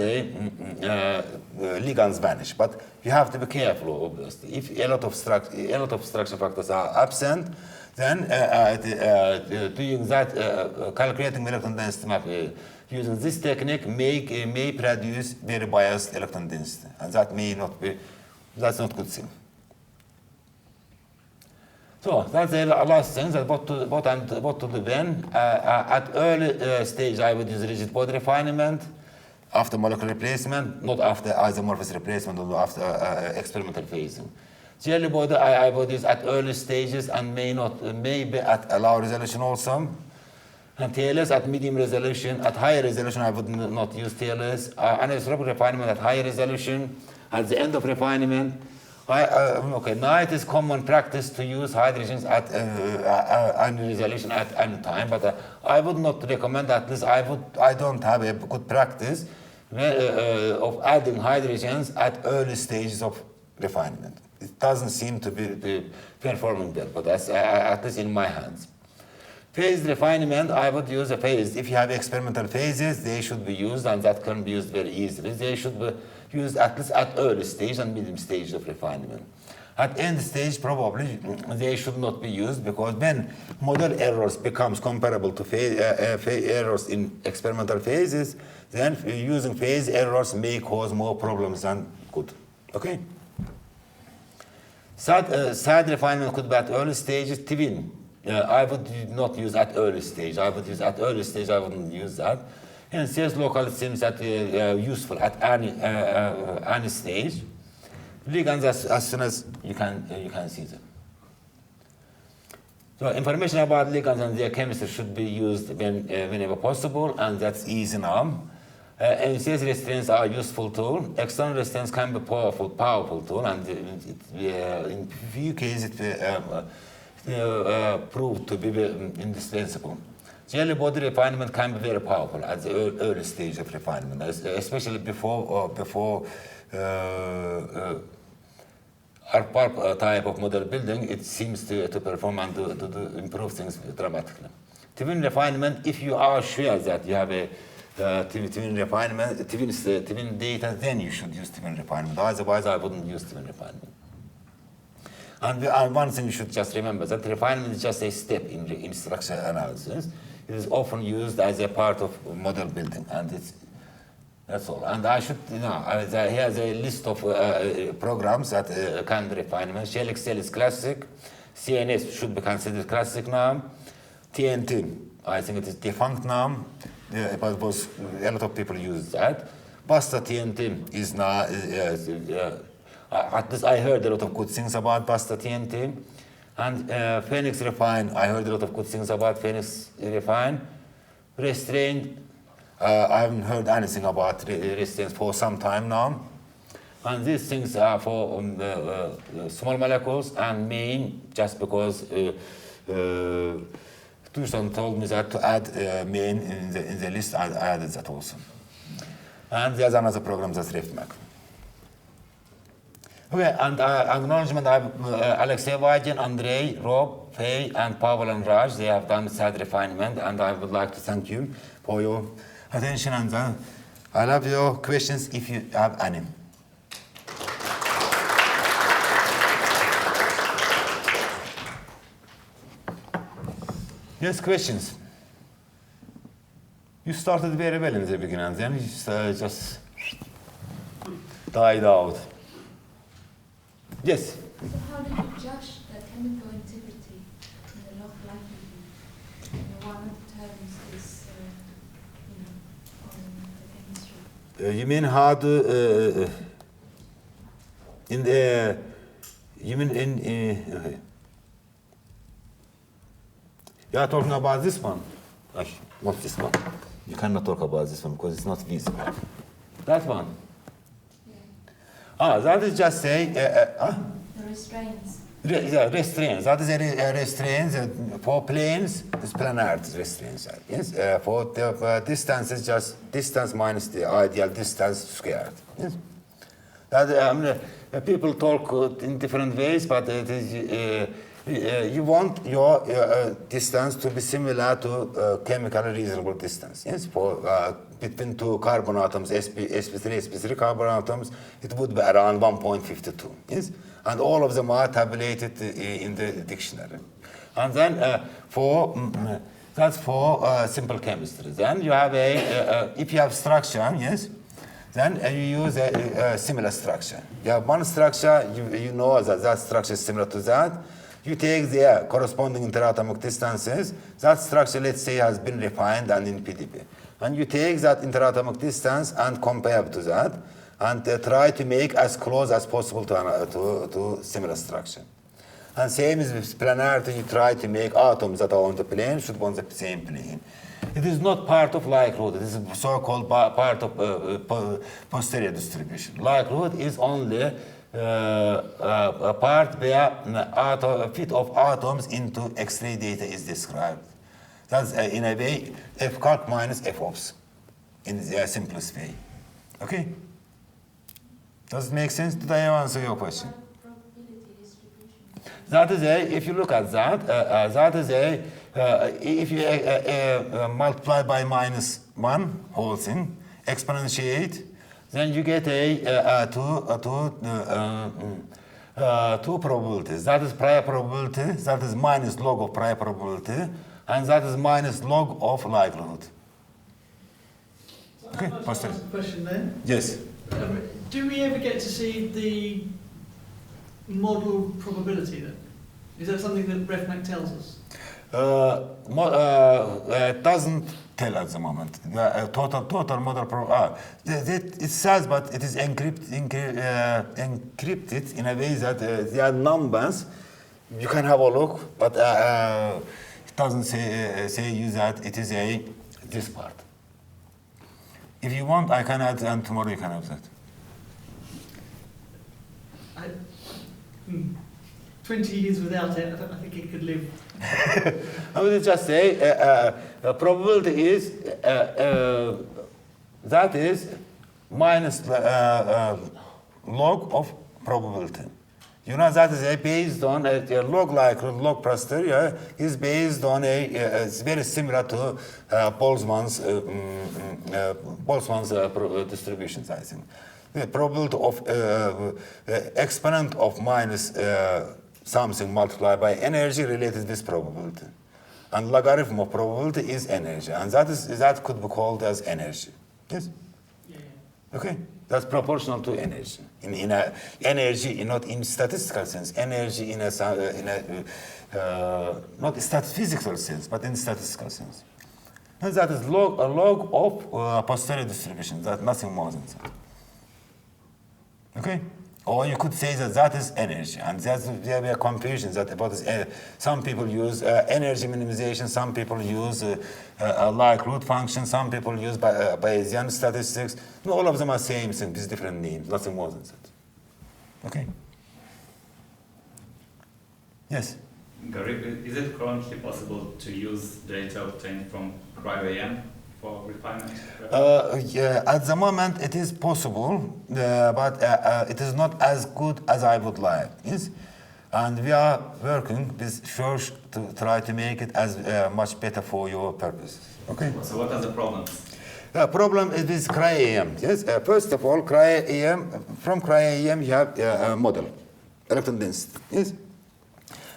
Speaker 1: ligands vanish, but you have to be careful, obviously. If a lot of structure factors are absent, then doing that, calculating electron density map using this technique may produce very biased electron density, and that may not be, that's not good thing. So that's the last thing, that what to do then. At early stage, I would use rigid body refinement, after molecular replacement, not after isomorphous replacement, or after experimental phasing. Jelly body I would use at early stages and maybe at a low resolution also. And TLS at medium resolution. At higher resolution, I would not use TLS. Anisotropic refinement at higher resolution. At the end of refinement, now it is common practice to use hydrogens at any resolution at any time, but I would not recommend, at least I don't have a good practice of adding hydrogens at early stages of refinement. It doesn't seem to be performing well, but that's at least in my hands. Phased refinement, I would use a phased. If you have experimental phases, they should be used, and that can be used very easily. They should be used at least at early stage and medium stage of refinement. At end stage, probably they should not be used, because when model errors becomes comparable to errors in experimental phases, then using phase errors may cause more problems than good. Okay? Side refinement could be at early stages. Twin, I would not use at early stage. I would use at early stage. I wouldn't use that. And CS local seems that useful at any stage. Ligands as soon as you can see them. So information about ligands and their chemistry should be used whenever possible, and that's easy now. And CS restraints are a useful tool. External restraints can be powerful tool, and in few cases it proved to be indispensable. Jelly body refinement can be very powerful at the early stage of refinement, especially before our type of model building. It seems to perform and to improve things dramatically. Twin refinement, if you are sure that you have a twin refinement, twin data, then you should use twin refinement. Otherwise, I wouldn't use twin refinement. And one thing you should just remember, that refinement is just a step in structure analysis. It is often used as a part of model building, and that's all. And I should, here's a list of programs that can do refinement. Shell Excel is classic. CNS should be considered classic now. TNT, I think it is defunct now, but a lot of people use that. Basta TNT is now, at least I heard a lot of good things about Basta TNT. And Phoenix Refine, I heard a lot of good things about Phoenix Refine. Restrained, I haven't heard anything about Restraints for some time now. And these things are for small molecules and main, just because Tucson told me that to add main in the list, I added that also. And there's another program that's Refinement. Okay, and acknowledgement, Alexey Vaidin, Andrei, Rob, Faye, and Pavel and Raj, they have done side refinement, and I would like to thank you for your attention, and I love your questions if you have any. Yes, questions? You started very well in the beginning, and then you just died out. Yes?
Speaker 5: So how do you judge the chemical activity and the log likelihood? One of the terms is, on the chemistry.
Speaker 1: You mean how to, okay. You are talking about this one? Not this one. You cannot talk about this one because it's not visible. That one?
Speaker 5: Yeah.
Speaker 1: That is just say,
Speaker 5: The restraints.
Speaker 1: Restrains. That is a restraints for planes. This planarity restraints. Yes. For the distance is just distance minus the ideal distance squared. Yes. That people talk in different ways, but it is you want your distance to be similar to chemically reasonable distance. Yes. For between two carbon atoms, sp3 carbon atoms, it would be around 1.52. Yes. And all of them are tabulated in the dictionary. And then that's for simple chemistry. Then you have if you have structure, yes, then you use a similar structure. You have one structure, you know that structure is similar to that. You take the corresponding interatomic distances. That structure, let's say, has been refined and in PDB. And you take that interatomic distance and compare to that, and try to make as close as possible to similar structure. And same is with planarity, you try to make atoms that are on the plane should be on the same plane. It is not part of likelihood. It is so-called part of posterior distribution. Likelihood is only a part where fit of atoms into X-ray data is described. That's in a way F calc minus F ops in the simplest way. Okay? Does it make sense? Did I answer your question?
Speaker 5: Probability distribution.
Speaker 1: That is if you look at that, that is if you multiply by -1 whole thing, exponentiate, then you get two probabilities. That is prior probability, that is minus log of prior probability, and that is minus log of likelihood. Okay,
Speaker 4: I'd like to ask a question then.
Speaker 1: Yes.
Speaker 4: Do we ever get to see the model probability then? Is that something that Refinement tells us?
Speaker 1: It doesn't tell at the moment. The total model it says, but it is encrypted in a way that there are numbers. You can have a look, but it doesn't say you that it is this part. If you want, I can add, and tomorrow you can have that.
Speaker 4: 20 years without it, I think it could live.
Speaker 1: I would just say probability is that is minus log of probability. You know that is based on a log likelihood, log posterior is based on it's very similar to Boltzmann's distributions, I think. The probability of exponent of minus something multiplied by energy related to this probability. And logarithm of probability is energy. And that could be called as energy. Yes?
Speaker 4: Yeah.
Speaker 1: Okay? That's proportional to energy. In a energy, not in statistical sense. Energy in a not physical sense, but in statistical sense. And that is a log of posterior distribution. That's nothing more than that. Okay? Or you could say that is energy, and there were confusions about this. Some people use energy minimization, some people use likelihood function, some people use Bayesian statistics. No, all of them are same thing, with different names, nothing more than that. Okay? Yes?
Speaker 6: Garib, is it currently possible to use data obtained from cryo-EM for refinement?
Speaker 1: Yeah, at the moment it is possible, but it is not as good as I would like. Yes? And we are working with George to try to make it as much better for your purposes. Okay?
Speaker 6: So what are the problems?
Speaker 1: The problem is with cryo-EM. Yes? First of all, cryo-EM, from cryo-EM you have a model, electron density. Yes?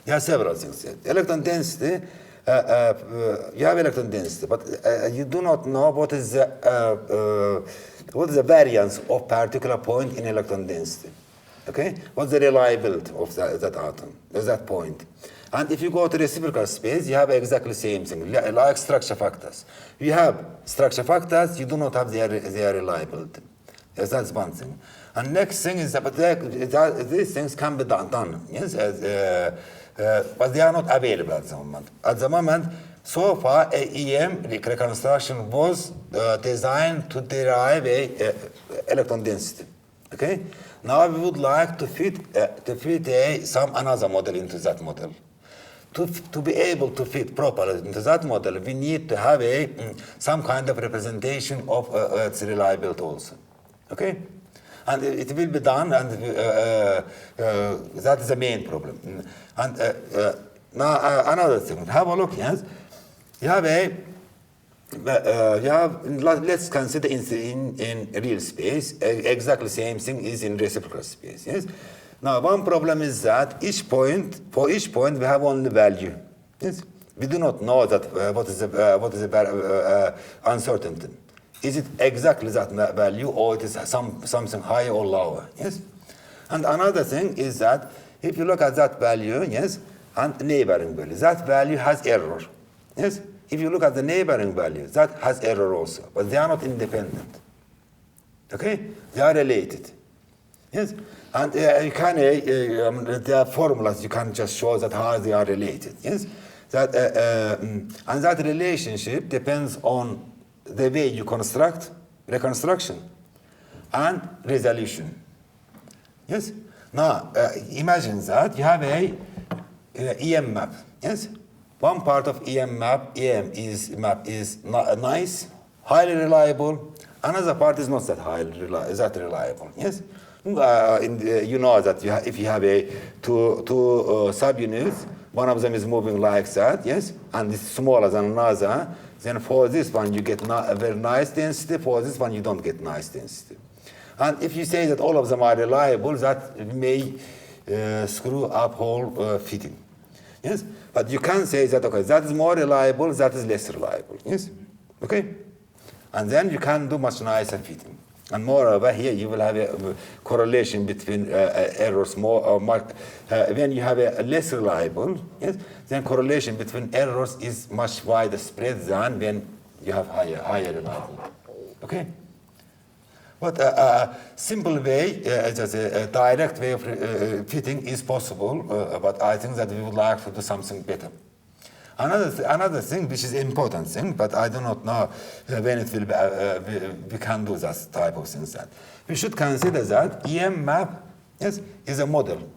Speaker 1: There are several things. Electron density, you have electron density, but you do not know what is the variance of particular point in electron density. Okay? What's the reliability of that atom, of that point? And if you go to reciprocal space, you have exactly the same thing, like structure factors. You have structure factors, you do not have their reliability. Yes, that's one thing. And next thing is that these things can be done. Yes, but they are not available at the moment. At the moment, so far, EM reconstruction was designed to derive a electron density. Okay. Now we would like to fit some another model into that model. To be able to fit properly into that model, we need to have some kind of representation of its reliability also. Okay? And it will be done, and that is the main problem. And now another thing, have a look, yes? You have let's consider in real space, exactly the same thing is in reciprocal space, yes? Now, one problem is that for each point, we have only value. Yes, we do not know that what is the uncertainty. Is it exactly that value, or it is something higher or lower? Yes, and another thing is that if you look at that value, yes, and neighboring value, that value has error. Yes, if you look at the neighboring value, that has error also, but they are not independent. Okay, they are related. Yes. And you can, there are formulas you can just show that how they are related. Yes, that and that relationship depends on the way you construct reconstruction and resolution. Yes. Now imagine that you have a EM map. Yes, one part of EM map is nice, highly reliable. Another part is not that reliable. Yes. You know that if you have two subunits, one of them is moving like that, yes, and it's smaller than another, then for this one you get a very nice density, for this one you don't get nice density. And if you say that all of them are reliable, that may screw up whole fitting. Yes, but you can say that, okay, that is more reliable, that is less reliable. Yes, okay, and then you can do much nicer fitting. And moreover, here you will have a correlation between errors when you have a less reliable, yes, then correlation between errors is much wider spread than when you have higher reliable. Okay? But a simple way, just a direct way of fitting is possible, but I think that we would like to do something better. Another thing, which is important thing, but I do not know when it will be, we can do that type of things. That we should consider that EM map, yes, is a model.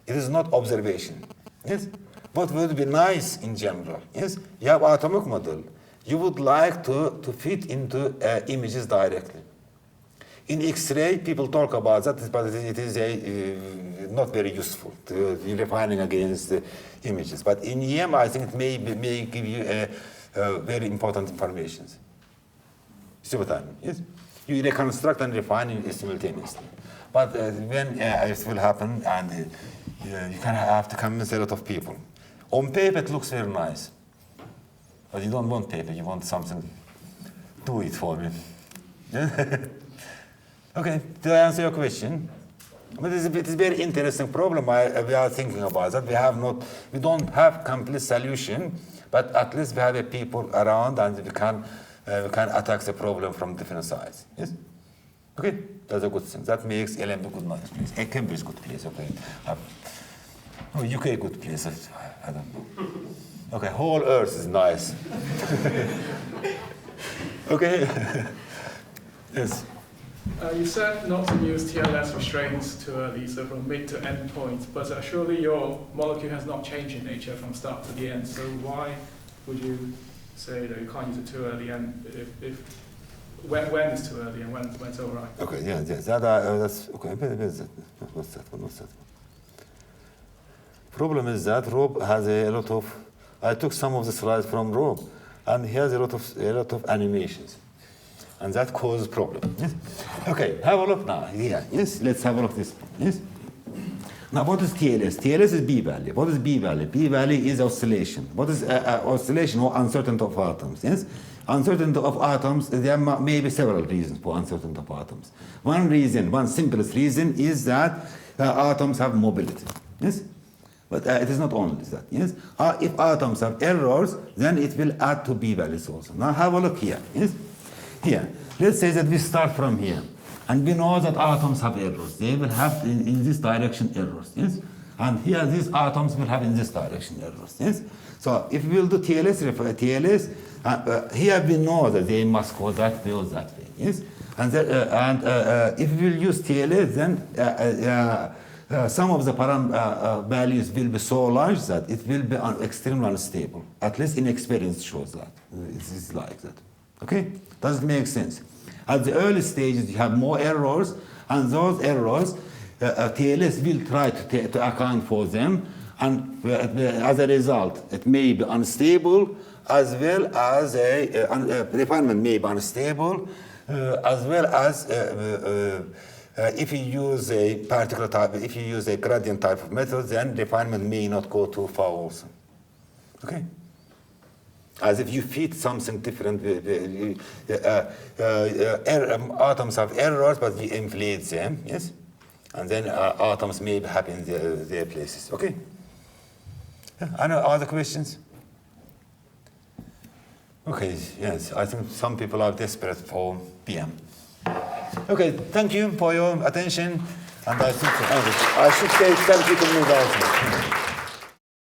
Speaker 1: It is not observation. Yes, what would be nice in general? Yes, you have atomic model. You would like to fit into images directly. In X-ray, people talk about that, but it is not very useful to refining against the images. But in EM, I think it may give you very important information. See what I mean? Yes, you reconstruct and refine simultaneously. But when it will happen, and you can have to convince a lot of people. On paper, it looks very nice, but you don't want paper. You want something. Do it for me. Okay, did I answer your question? But it's a very interesting problem we are thinking about that. We don't have complete solution, but at least we have a people around and we can attack the problem from different sides. Yes? Okay, that's a good thing. That makes LMB a good nice place. Cambridge good place, okay. UK good place, I don't know. Okay, whole Earth is nice. Okay. Yes.
Speaker 7: You said not to use TLS restraints too early, so from mid to end points, but surely your molecule has not changed in nature from start to the end, so why would you say that you can't use it too early, and when is too early and when's all right?
Speaker 1: Okay, yeah, that's okay. What's that? Problem is that Rob has a lot of. I took some of the slides from Rob, and he has a lot of animations. And that causes problem. Yes? Okay, have a look now. Yeah, yes, let's have a look at this. Yes. Now, what is TLS? TLS is B value. What is B value? B value is oscillation. What is oscillation or uncertainty of atoms? Yes, uncertainty of atoms. There may be several reasons for uncertainty of atoms. One simplest reason is that atoms have mobility. Yes, but it is not only that. Yes, if atoms have errors, then it will add to B values also. Now, have a look here. Yes. Here, let's say that we start from here, and we know that atoms have errors. They will have in this direction errors, yes? And here these atoms will have in this direction errors. Yes. So if we will do TLS, here we know that they must go that way or that way. Yes. And if we will use TLS, then some of the values will be so large that it will be extremely unstable. At least in experience shows that it is like that. Okay. Does it make sense? At the early stages, you have more errors, and those errors, TLS will try to account for them, and as a result, it may be unstable, as well as refinement may be unstable, as well as if you use a particular type, if you use a gradient type of method, then refinement may not go too far also. Okay? As if you feed something different, atoms have errors, but you inflate them, yes? And then atoms may be happy in their places, okay? Any other questions? Okay, yes, I think some people are desperate for PM. Okay, thank you for your attention, and I think I should say thank you to me also.